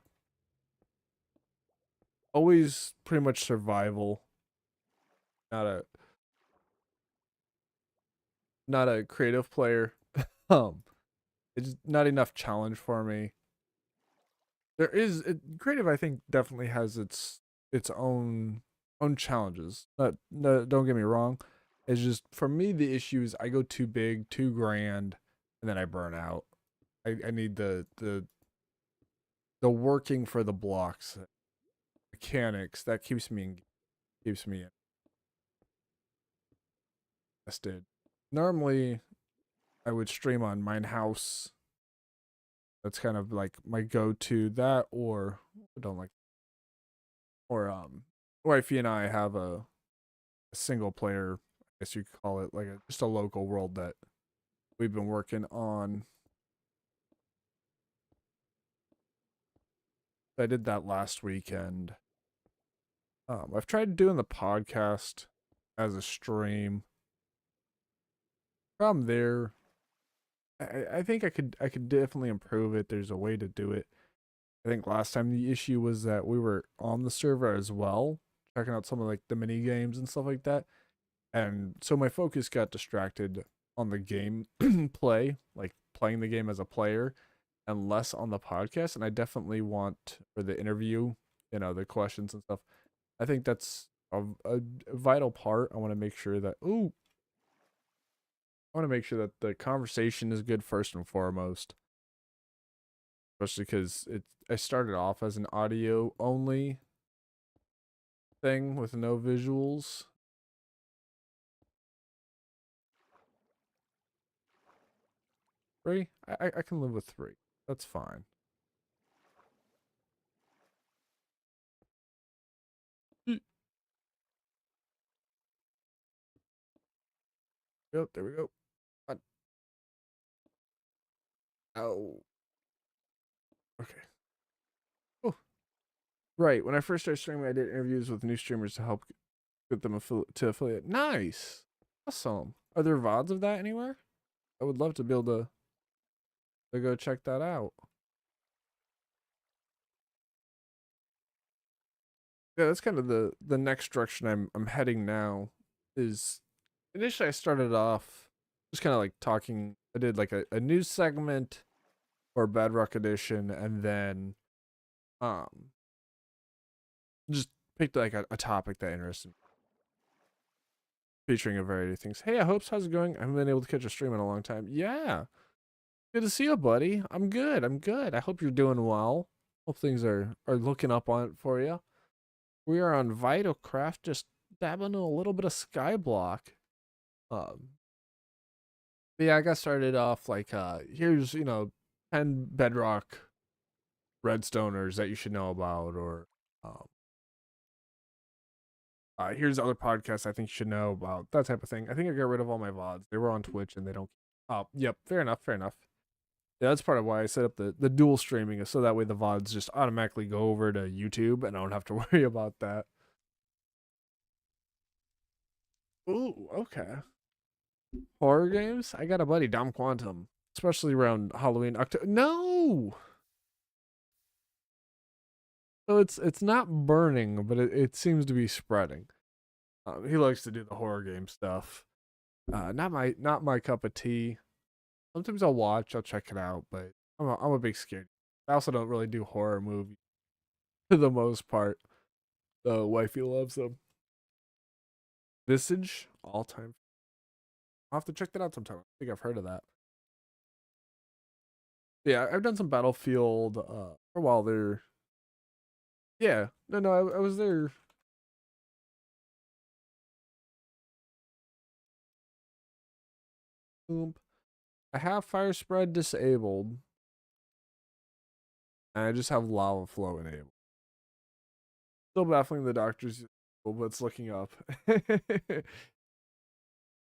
Always pretty much survival. Not a not a creative player. um, it's not enough challenge for me. Creative. I think definitely has its own challenges. No, don't get me wrong. It's just for me the issue is I go too big, too grand, and then I burn out. I need the working for the blocks mechanics that keeps me invested. Normally, I would stream on Mine House. That's kind of like my go-to. That or I don't like or wifey and I have a single player, I guess you could call it, like just a local world that we've been working on. I did that last weekend. I've tried doing the podcast as a stream. Problem there, I think I could definitely improve it. There's a way to do it. I think last time the issue was that we were on the server as well, checking out some of like the mini games and stuff like that. And so my focus got distracted on the game play, like playing the game as a player, and less on the podcast. And I definitely want for the interview, the questions and stuff. I think that's a vital part. I want to make sure that I want to make sure that the conversation is good first and foremost, especially because I started off as an audio only thing with no visuals. 3, I can live with 3. That's fine. Yep, there we go. Oh, okay. Oh, right. When I first started streaming, I did interviews with new streamers to help get them to affiliate. Nice, awesome. Are there VODs of that anywhere? I would love to be able to go check that out. Yeah, that's kind of the next direction I'm heading now. Is initially I started off just kind of like talking. I did like a news segment or Bedrock edition, and then um just picked like a topic that interested me, featuring a variety of things. Hey, I hope how's it going? I haven't been able to catch a stream in a long time. Yeah, good to see you, buddy. I'm good. I'm good. I hope you're doing well. Hope things are looking up on it for you. We are on VitalCraft, just dabbing in a little bit of Skyblock. Um, but yeah, I got started off like here's 10 Bedrock Redstoners that you should know about, or um, here's other podcasts I think you should know about, that type of thing. I think I got rid of all my VODs. They were on Twitch and they don't. Oh, yep, fair enough, fair enough. Yeah, that's part of why I set up the dual streaming, is so that way the VODs just automatically go over to YouTube and I don't have to worry about that. Ooh, okay. Horror games? I got a buddy, Dom Quantum, especially around Halloween, October. No, so it's not burning, but it seems to be spreading. He likes to do the horror game stuff. Not my cup of tea. Sometimes I'll check it out, but I'm a big scared. I also don't really do horror movies for the most part. The wifey loves them. Visage, all time. I'll have to check that out sometime. I think I've heard of that. Yeah, I've done some Battlefield for a while there. Yeah, no, I was there. I have fire spread disabled, and I just have lava flow enabled. Still baffling the doctors, but it's looking up.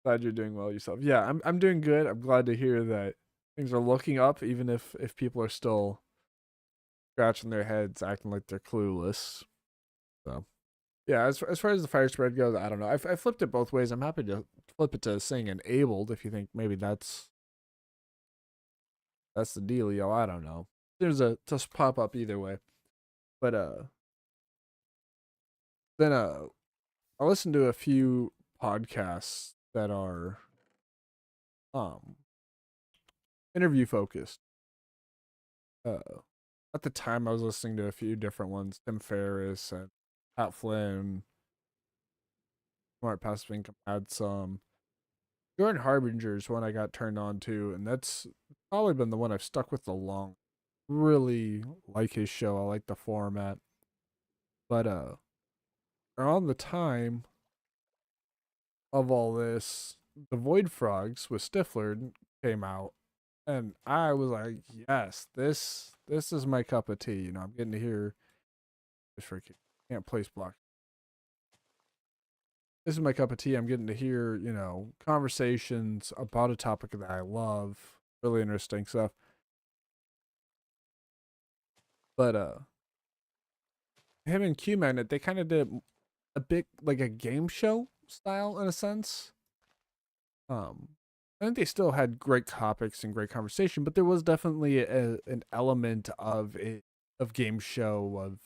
Glad you're doing well yourself. Yeah, I'm doing good. I'm glad to hear that things are looking up, even if people are still scratching their heads, acting like they're clueless. So yeah, as far as the fire spread goes, I don't know. I flipped it both ways. I'm happy to flip it to saying enabled if you think maybe that's the dealio. I don't know. There's a just pop up either way. But then I listened to a few podcasts that are um interview focused. Uh at the time I was listening to a few different ones, Tim Ferriss and Pat Flynn, Smart Passive Income had some. Jordan Harbinger's one I got turned on to, and that's probably been the one I've stuck with the long. Really like his show. I like the format. But around the time of all this, the Void Frogs with Stifler came out, and I was like, yes, this is my cup of tea. I'm getting to hear this freaking can't place block. this is my cup of tea. I'm getting to hear, conversations about a topic that I love. Really interesting stuff. But him and Q Magnet, they kind of did a bit like a game show style in a sense. Um, I think they still had great topics and great conversation, but there was definitely an element of it of game show of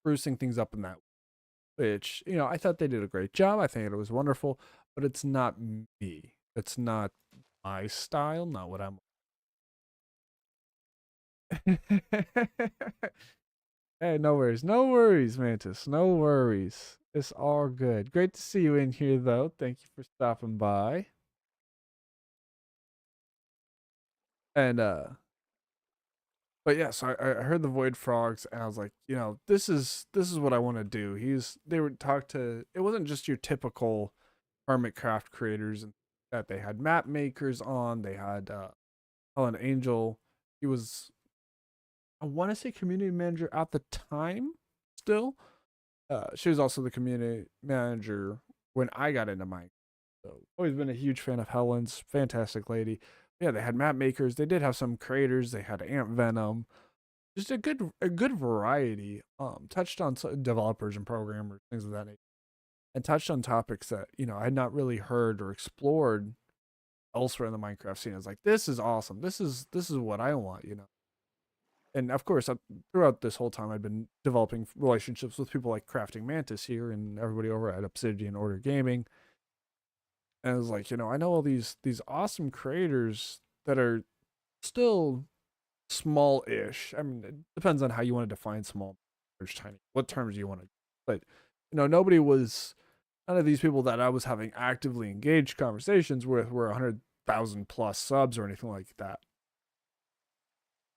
sprucing things up in that, which I thought they did a great job. I think it was wonderful, but it's not me. It's not my style. Not what I'm. Hey, no worries, Mantis, no worries. It's all good. Great to see you in here, though. Thank you for stopping by. And but yeah, so I heard the Void Frogs, and I was like, this is what I want to do. They would talk to. It wasn't just your typical Hermitcraft creators, and that they had map makers on. They had Helen Angel. He was, I want to say, community manager at the time. Still, she was also the community manager when I got into Minecraft. So always been a huge fan of Helen's. Fantastic lady. Yeah, they had map makers. They did have some creators. They had Ant Venom. Just a good variety. Touched on developers and programmers, things of that nature, and touched on topics that I had not really heard or explored elsewhere in the Minecraft scene. I was like, this is awesome. This is what I want. And of course, throughout this whole time, I've been developing relationships with people like Crafting Mantis here and everybody over at Obsidian Order Gaming. And I was like, I know all these awesome creators that are still small-ish. I mean, it depends on how you want to define small or tiny. What terms you want to, but nobody was, none of these people that I was having actively engaged conversations with were 100,000 plus subs or anything like that.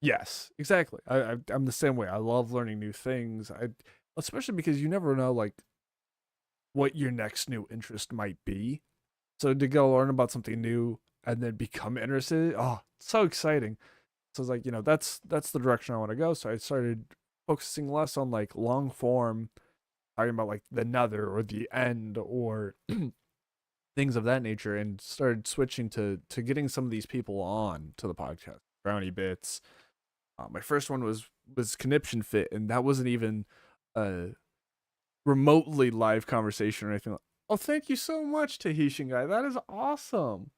Yes, exactly. I'm the same way. I love learning new things. Especially because you never know like what your next new interest might be. So to go learn about something new and then become interested, oh, so exciting. So I was like, that's the direction I want to go. So I started focusing less on like long form, talking about like the nether or the end or things of that nature, and started switching to getting some of these people on to the podcast. Brownie Bits. My first one was Conniption Fit, and that wasn't even a remotely live conversation or anything. Oh, thank you so much, Tahitian guy. That is awesome.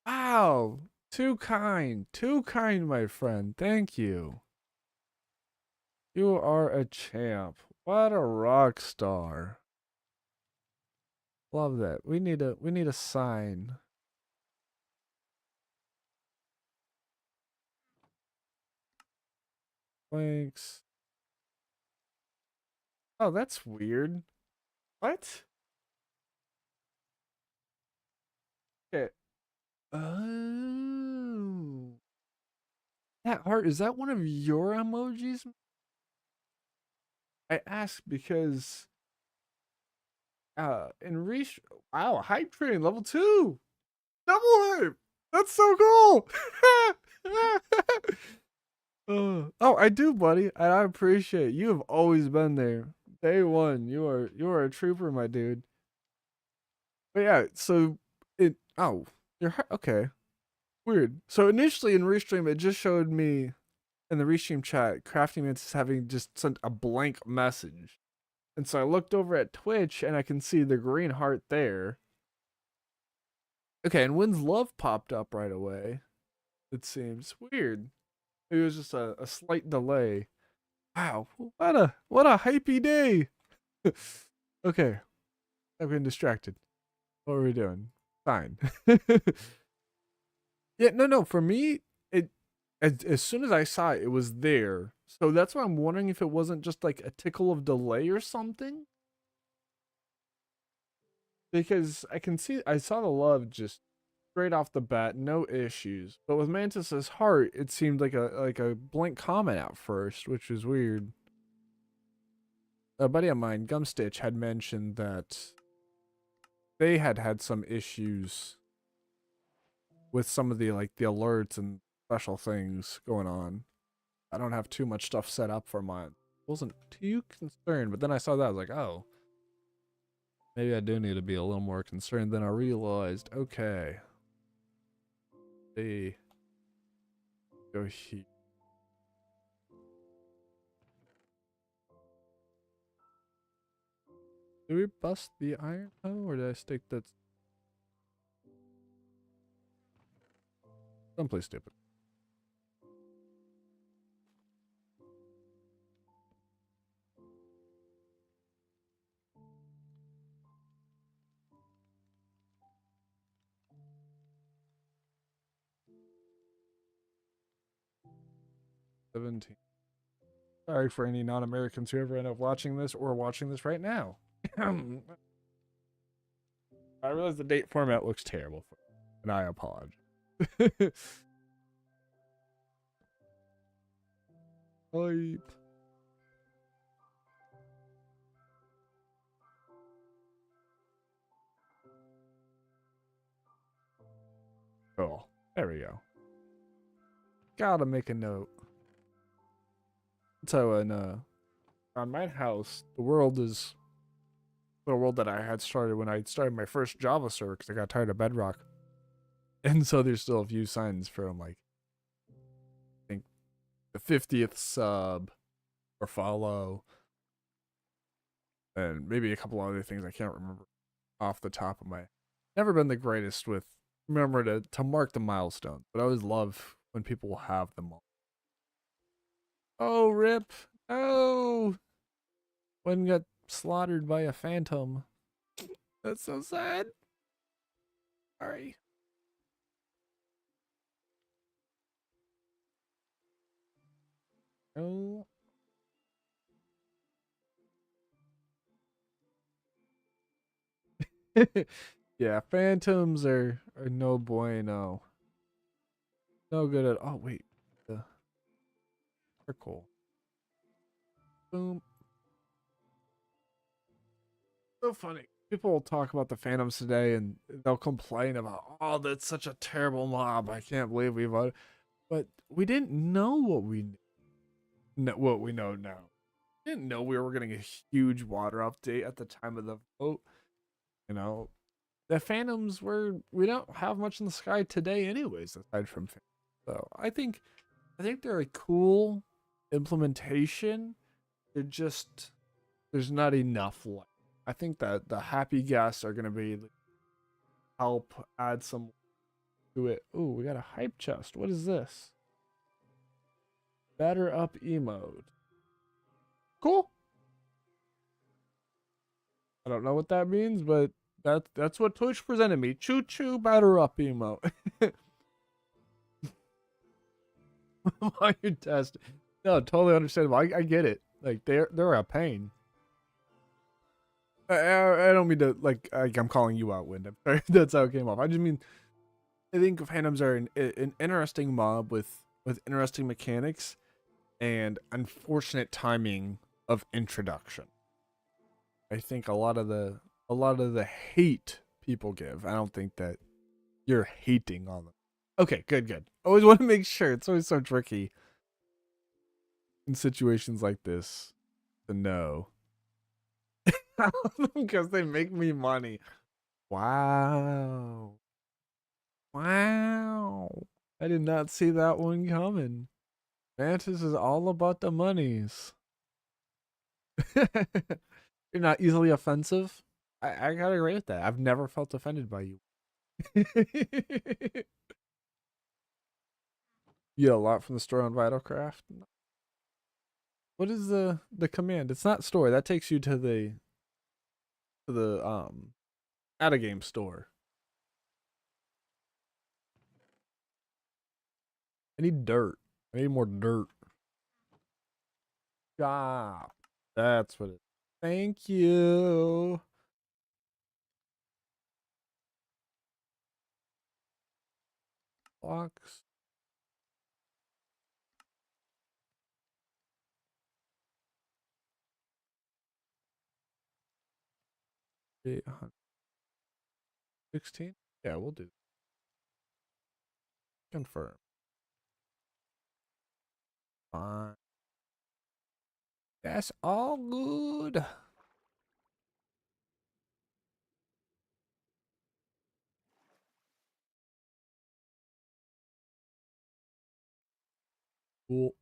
Wow. Too kind, my friend. Thank you. You are a champ. What a rock star. Love that. We need a sign. Thanks. Oh, that's weird. What? Okay. Oh. That heart, is that one of your emojis? I ask because in reach, wow, hype train level 2. Double hype. That's so cool. Oh, I do, buddy. And I appreciate it. You have always been there. Day one. You are a trooper, my dude. But yeah, so okay. Weird. So initially in Restream, it just showed me in the Restream chat, Crafting Mantis having just sent a blank message. And so I looked over at Twitch and I can see the green heart there. Okay, and Wind's Love popped up right away. It seems weird. It was just a slight delay. Wow, what a hypey day. Okay, I've been distracted. What are we doing? Fine. Yeah, no. For me, it as soon as I saw it, it was there. So that's why I'm wondering if it wasn't just like a tickle of delay or something. Because I saw the love just straight off the bat, no issues. But with Mantis's heart, it seemed like a blank comment at first, which was weird. A buddy of mine, Gumstitch, had mentioned that they had some issues with some of the the alerts and special things going on. I don't have too much stuff set up for mine. Wasn't too concerned, but then I saw that I was like, oh. Maybe I do need to be a little more concerned than I realized. Okay. They go here. Did we bust the iron toe, or did I stick that someplace stupid? $17. Sorry for any non-Americans who ever end up watching this or watching this right now. I realize the date format looks terrible, and I apologize. Hype. Oh, there we go. Gotta make a note. So, on my house, the world is the world that I had started when I started my first Java server because I got tired of Bedrock. And so there's still a few signs from like I think the 50th sub or follow and maybe a couple other things I can't remember off the top of my never been the greatest with remember to mark the milestones, but I always love when people have them all. Oh rip. Oh, one got slaughtered by a phantom. That's so sad. Sorry. Oh. Yeah, phantoms are no bueno. No good at. Oh wait, the circle. Boom. So funny. People will talk about the phantoms today, and they'll complain about, oh, that's such a terrible mob. I can't believe we voted. But we didn't know what we know now. We didn't know we were getting a huge water update at the time of the vote. You know, the phantoms were we don't have much in the sky today, anyways, aside from phantoms. So I think they're a cool implementation. They're just there's not enough light. I think that the happy gas are gonna be help add some to it. Ooh, we got a hype chest. What is this? Batter up emote. Cool. I don't know what that means, but that's what Twitch presented me. Choo choo batter up emote. While you're testing. No, totally understandable. I get it. Like they're a pain. I don't mean to like I'm calling you out, Wyndham. That's how it came off. I just mean I think Phantoms are an interesting mob with interesting mechanics and unfortunate timing of introduction. I think a lot of the hate people give. I don't think that you're hating on them. Okay, good, good. Always want to make sure. It's always so tricky in situations like this to know because they make me money. Wow. Wow. I did not see that one coming. Mantis is all about the monies. You're not easily offensive. I gotta agree with that. I've never felt offended by you. You get a lot from the store on VitalCraft. What is the command? It's not store. That takes you to the at a game store. I need dirt. I need more dirt. Stop. That's what it. Thank you. Box. 816. Yeah, we'll do. Confirm. Fine. That's all good. Cool.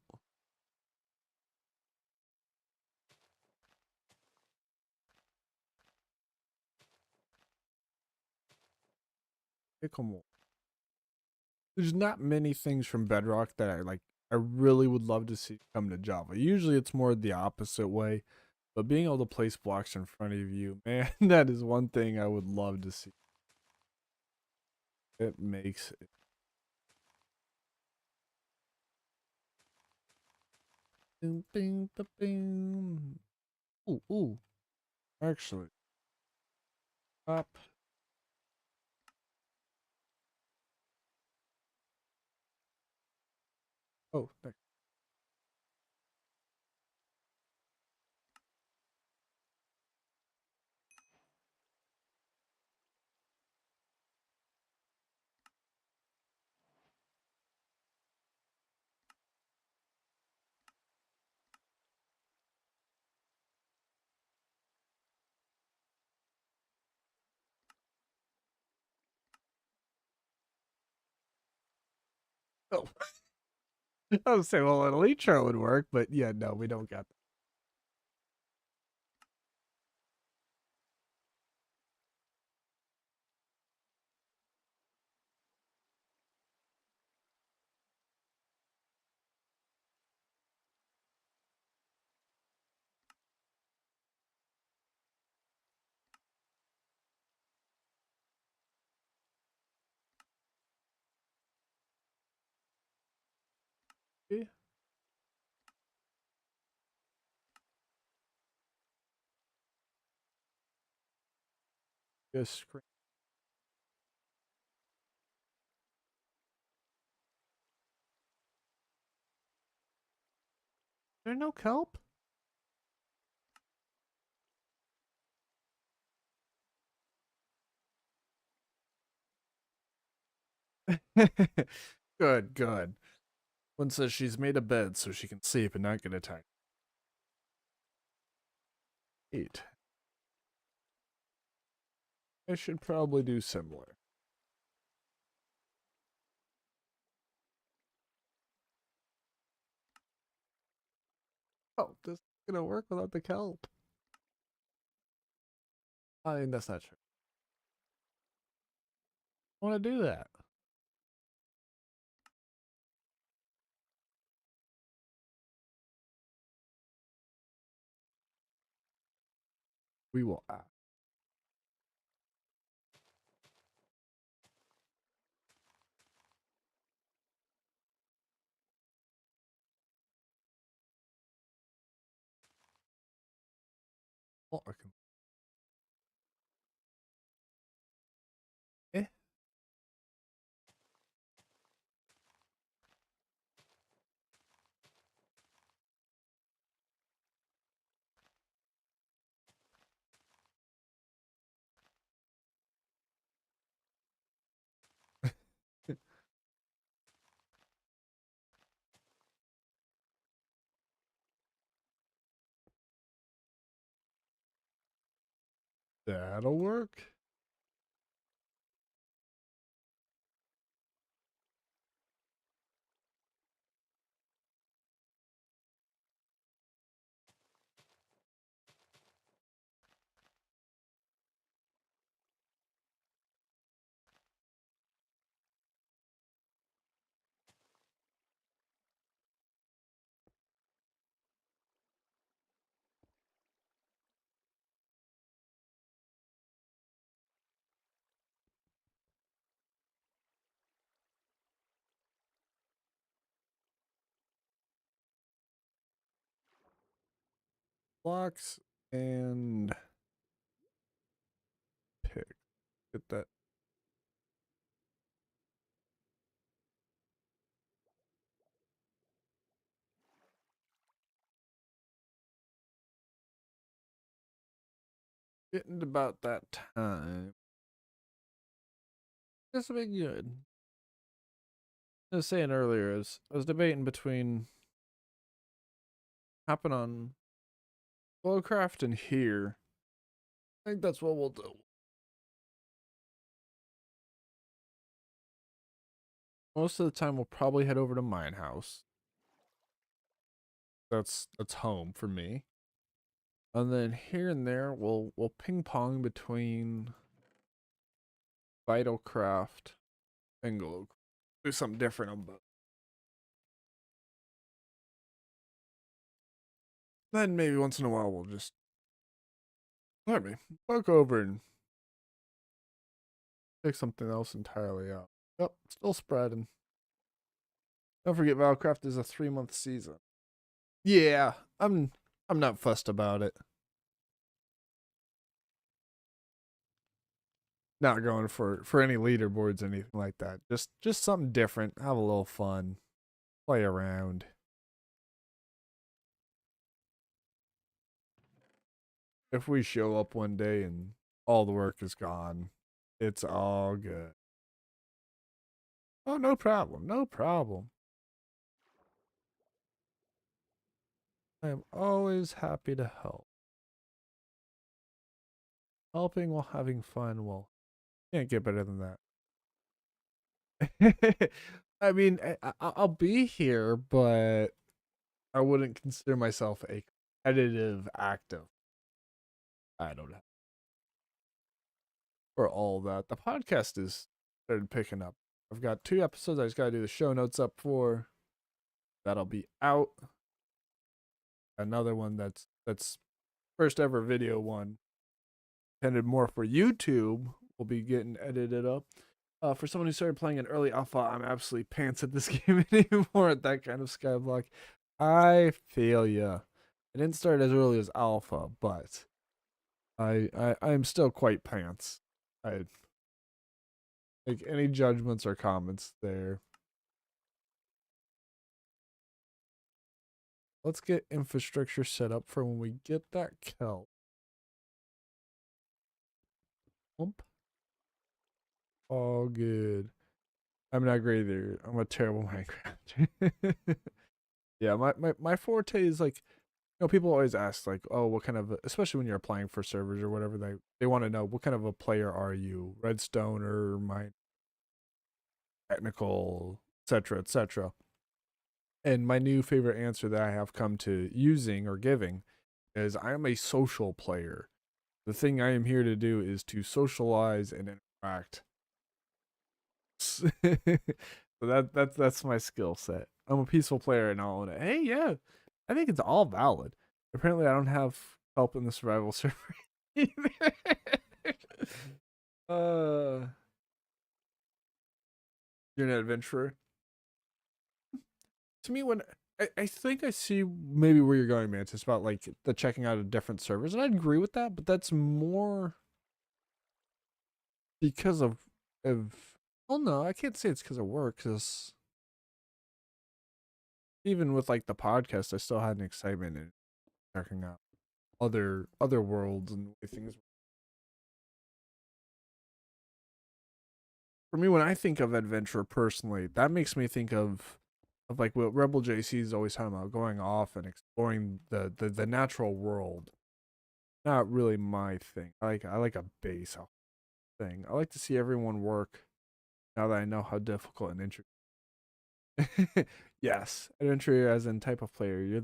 Pickle. There's not many things from Bedrock that I like. I really would love to see come to Java. Usually it's more the opposite way, but being able to place blocks in front of you, man, that is one thing I would love to see. It makes it. Bing, bing, bing. Ooh, ooh. Actually, up. Oh, there. Oh, I was saying, well, an elite chart would work, but yeah, no, we don't got that. Just screen. There no kelp? Good, good. One says she's made a bed so she can sleep and not get attacked. 8. I should probably do similar. Oh, this is gonna work without the kelp. I mean, that's not true. I want to do that. We will ask. Well, I can. Eh? That'll work. Blocks and pick. Get that. Getting about that time. This will be good. I was saying earlier, I was debating between hopping on VitalCraft and here. I think that's what we'll do. Most of the time, we'll probably head over to Mine House. that's home for me. And then here and there, we'll ping pong between VitalCraft and Glow. Do something different on both. Then maybe once in a while we'll just let me walk over and pick something else entirely out. Yep, still spreading. Don't forget, VitalCraft is a 3-month season. Yeah, I'm not fussed about it. Not going for any leaderboards or anything like that. Just something different. Have a little fun. Play around. If we show up one day and all the work is gone, it's all good. Oh, no problem. No problem. I am always happy to help. Helping while having fun. Well, can't get better than that. I mean, I'll be here, but I wouldn't consider myself a competitive active. I don't know. For all that. The podcast is started picking up. I've got 2 episodes I just gotta do the show notes up for. That'll be out. Another one that's first ever video one. Intended more for YouTube will be getting edited up. For someone who started playing an early alpha, I'm absolutely pants at this game anymore at that kind of Skyblock. I feel ya. I didn't start as early as alpha, but I'm still quite pants. I like any judgments or comments there. Let's get infrastructure set up for when we get that kelp. Whoop. All good. I'm not great either. I'm a terrible Minecraft. Yeah, my forte is like, people always ask like, oh, what kind of, especially when you're applying for servers or whatever, they want to know what kind of a player are you, redstone or mine, technical, etc., etc. And my new favorite answer that I have come to using or giving is I am a social player. The thing I am here to do is to socialize and interact. So that's my skill set. I'm a peaceful player and all that. Hey, yeah, I think it's all valid. Apparently, I don't have help in the survival server either. uh, you're an adventurer. To me, when I think I see maybe where you're going, man. It's about like the checking out of different servers, and I agree with that. But that's more because of. Oh no, I can't say it's because of work. Because even with like the podcast, I still had an excitement in checking out other worlds and things. For me, when I think of adventure personally, that makes me think of like what Rebel JC is always talking about, going off and exploring the natural world. Not really my thing. I like a base thing. I like to see everyone work. Now that I know how difficult an intro. Yes, adventure as in type of player. You're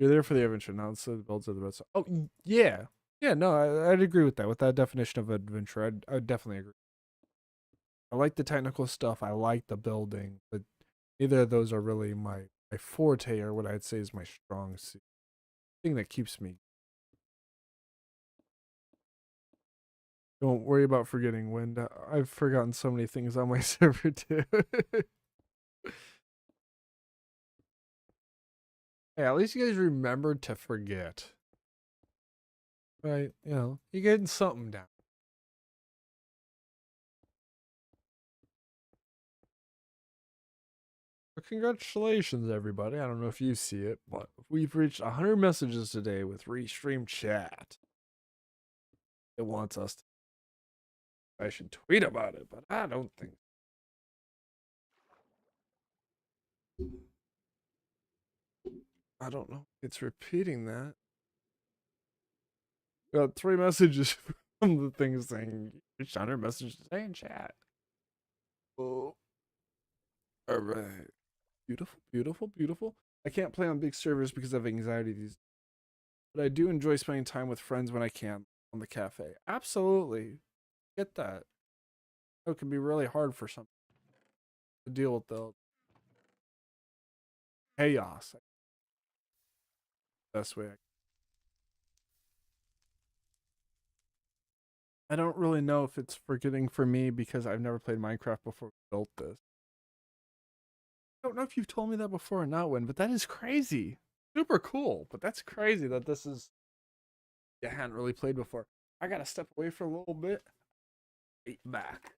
there for the adventure, not so the builds are the best. Oh yeah, yeah. No, I'd agree with that. With that definition of adventure, I'd definitely agree. I like the technical stuff. I like the building, but neither of those are really my forte or what I'd say is my strong suit. Thing that keeps me. Don't worry about forgetting when I've forgotten so many things on my server too. Hey, at least you guys remembered to forget. Right? You're getting something down. But congratulations, everybody. I don't know if you see it, but we've reached 100 messages today with Restream Chat. It wants us to. I should tweet about it, but I don't think. I don't know. It's repeating that. Got 3 messages from the thing saying, reached 100 messages today in chat. Oh. All right. Beautiful, beautiful, beautiful. I can't play on big servers because of anxiety these, but I do enjoy spending time with friends when I can on the cafe. Absolutely. Get that. It can be really hard for some to deal with the chaos. Best way. I don't really know if it's forgetting for me because I've never played Minecraft before we built this. I don't know if you've told me that before or not, Win, but that is crazy. Super cool, but that's crazy that this is you hadn't really played before. I gotta step away for a little bit. Right back.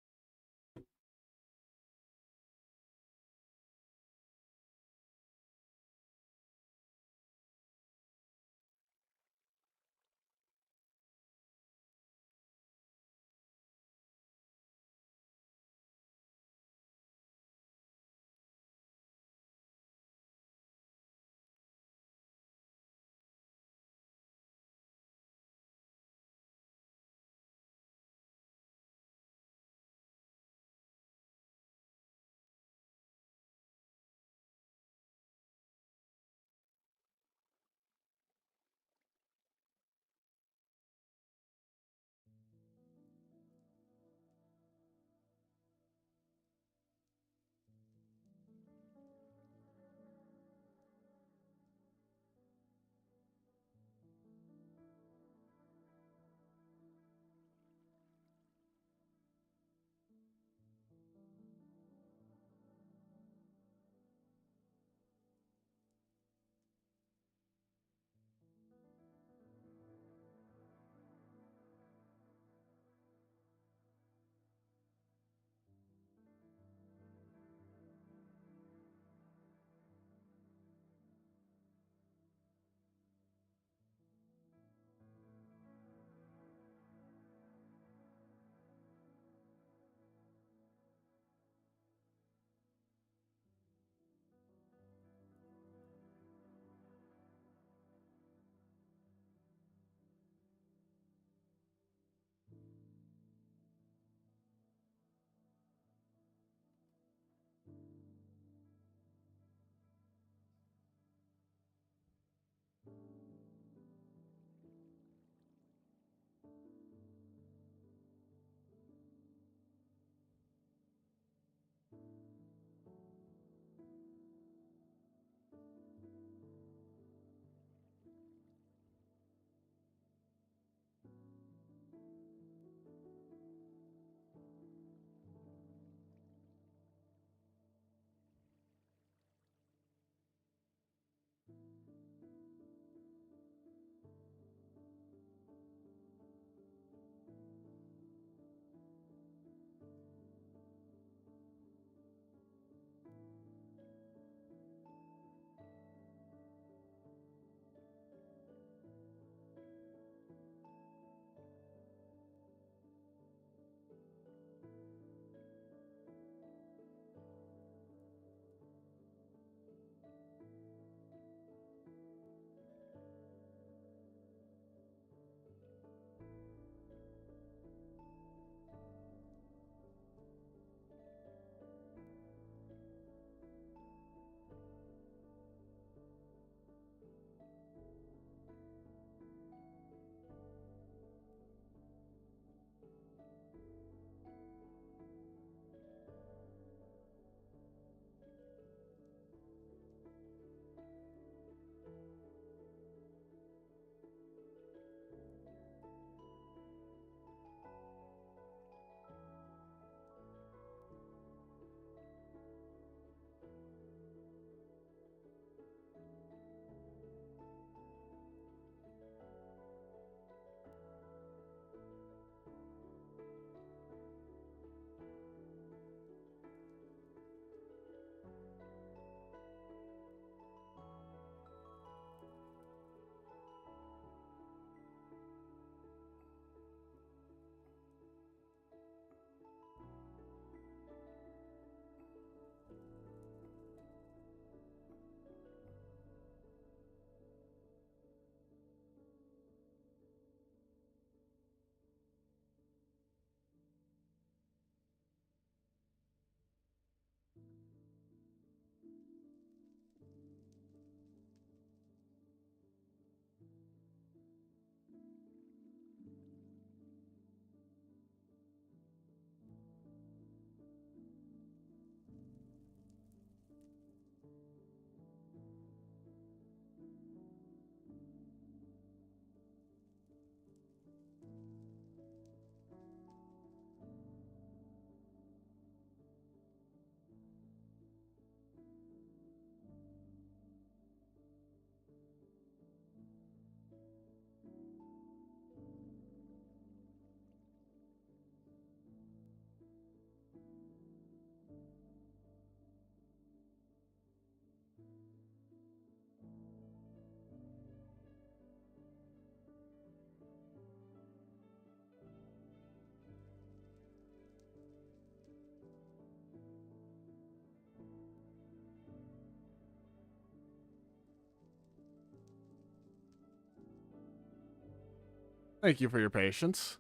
Thank you for your patience.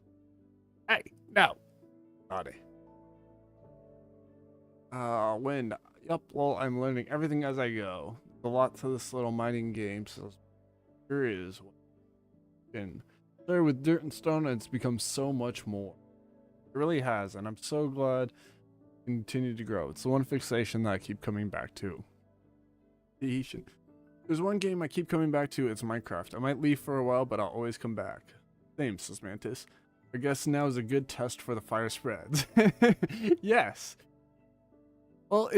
Hey, no. Naughty. Wind. Yup, well, I'm learning everything as I go. There's a lot to this little mining game, so here is. And started with dirt and stone, and it's become so much more. It really has, and I'm so glad it continued to grow. It's the one fixation that I keep coming back to. There's one game I keep coming back to, it's Minecraft. I might leave for a while, but I'll always come back. Same, says Mantis. I guess now is a good test for the fire spreads. Yes. Well,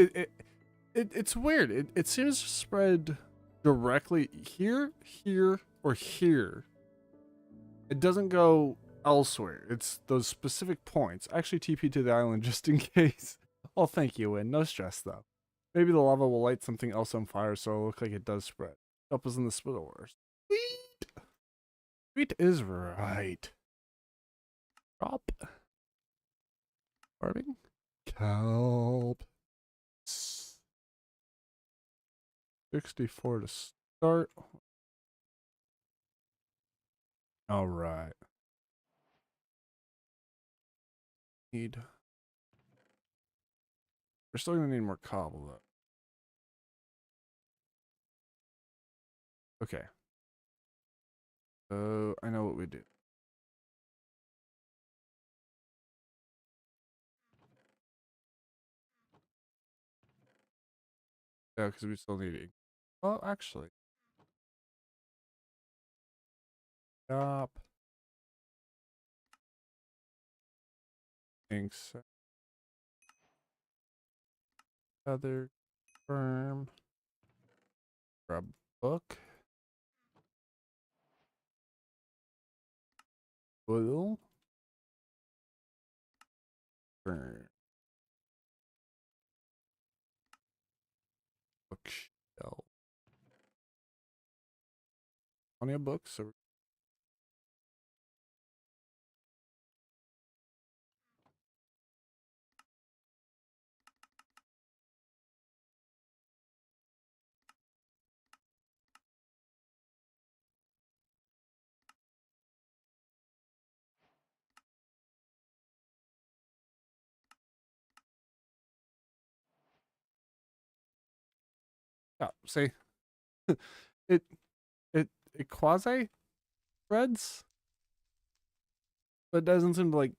it's weird. It seems to spread directly here, here, or here. It doesn't go elsewhere. It's those specific points. Actually, TP to the island just in case. Oh, thank you, Win. No stress, though. Maybe the lava will light something else on fire, so it'll look like it does spread. Help us in the spillowers. Sweet! Sweet is right. Drop. Farming. Kelp. 64 to start. All right. We're still gonna need more cobble though. Okay. So I know what we do. Yeah, because we still need it. Oh, actually. Stop. Thanks. Other firm. Grab book. Oil. Burn. Bookshelf. Plenty of books. So yeah, see, it it quasi spreads, but doesn't seem to like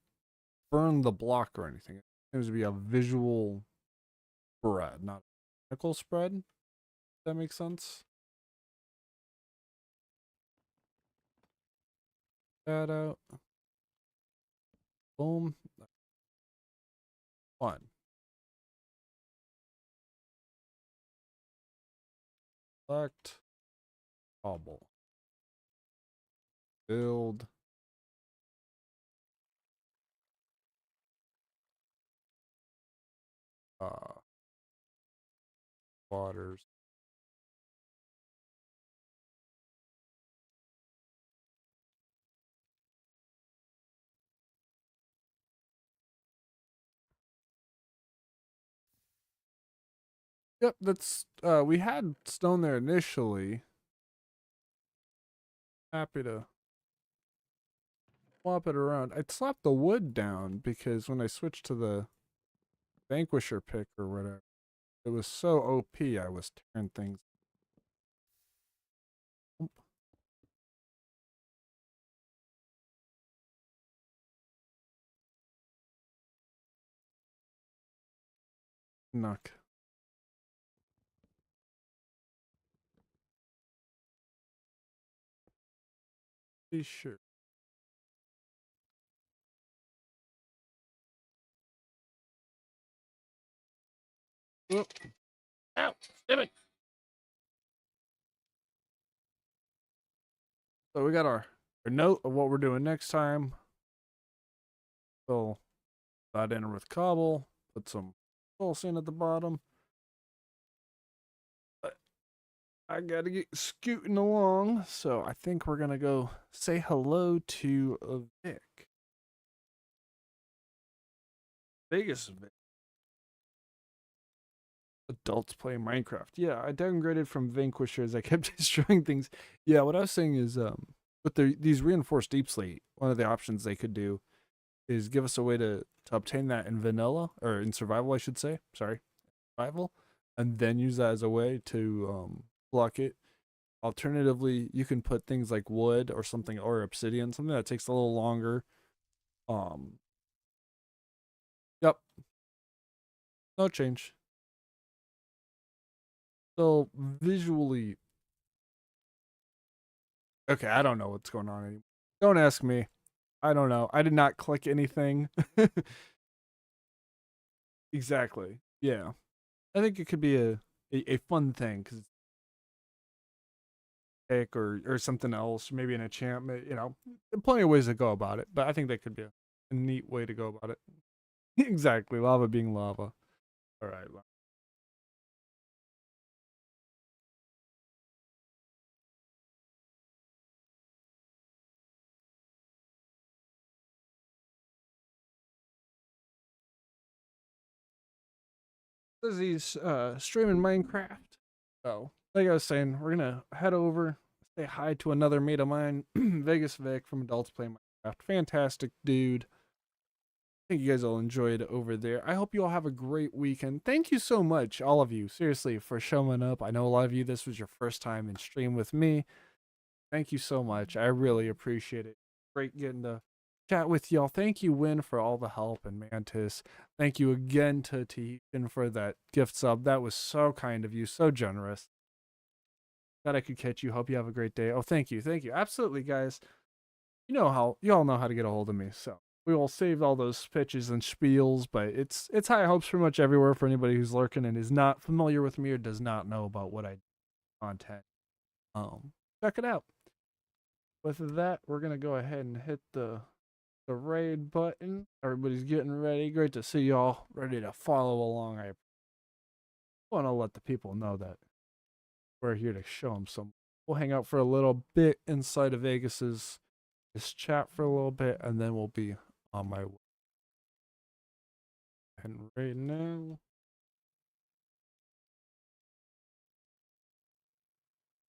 burn the block or anything. It seems to be a visual spread, not a technical spread. If that makes sense. That out. Boom. One. Select. Cobble. Build. Waters. Yep, that's we had stone there initially. Happy to swap it around. I'd slap the wood down because when I switched to the Vanquisher pick or whatever, it was so OP I was tearing things. Knock. Be sure. Oh. Ow, damn it. So we got our note of what we're doing next time. Fill that in with cobble. Put some pulse in at the bottom. But I gotta get scooting along, so I think we're gonna go say hello to Vic. Vegas Vic. Adults play Minecraft. Yeah, I downgraded from Vanquisher as I kept destroying things. Yeah, what I was saying is with these reinforced deep slate, one of the options they could do is give us a way to obtain that in vanilla or in survival, I should say. Sorry, survival, and then use that as a way to block it. Alternatively, you can put things like wood or something or obsidian, something that takes a little longer. Um, yep, no change. So visually, okay, I don't know what's going on anymore. Don't ask me. I don't know. I did not click anything. Exactly. Yeah. I think it could be a fun thing because pick or something else, maybe an enchantment. Plenty of ways to go about it, but I think that could be a neat way to go about it. Exactly, lava being lava. All right. Lizzie's streaming Minecraft. So, like I was saying, we're gonna head over, say hi to another mate of mine, Vegas Vic from Adults Play Minecraft. Fantastic dude. I think you guys will enjoy it over there. I hope you all have a great weekend. Thank you so much, all of you, seriously, for showing up. I know a lot of you, this was your first time in stream with me. Thank you so much. I really appreciate it. Great getting to chat with y'all. Thank you, Win, for all the help, and Mantis. Thank you again to Tahitian for that gift sub. That was so kind of you, so generous. Glad I could catch you. Hope you have a great day. Oh, thank you. Thank you. Absolutely, guys. You all know how to get a hold of me, so we will save all those pitches and spiels, but it's high hopes pretty much everywhere for anybody who's lurking and is not familiar with me or does not know about what I content. Check it out. With that, we're gonna go ahead and hit the raid button. Everybody's getting ready. Great to see y'all ready to follow along. I want to let the people know that we're here to show them some. We'll hang out for a little bit inside of Vegas's just chat for a little bit, and then we'll be on my way. And right now,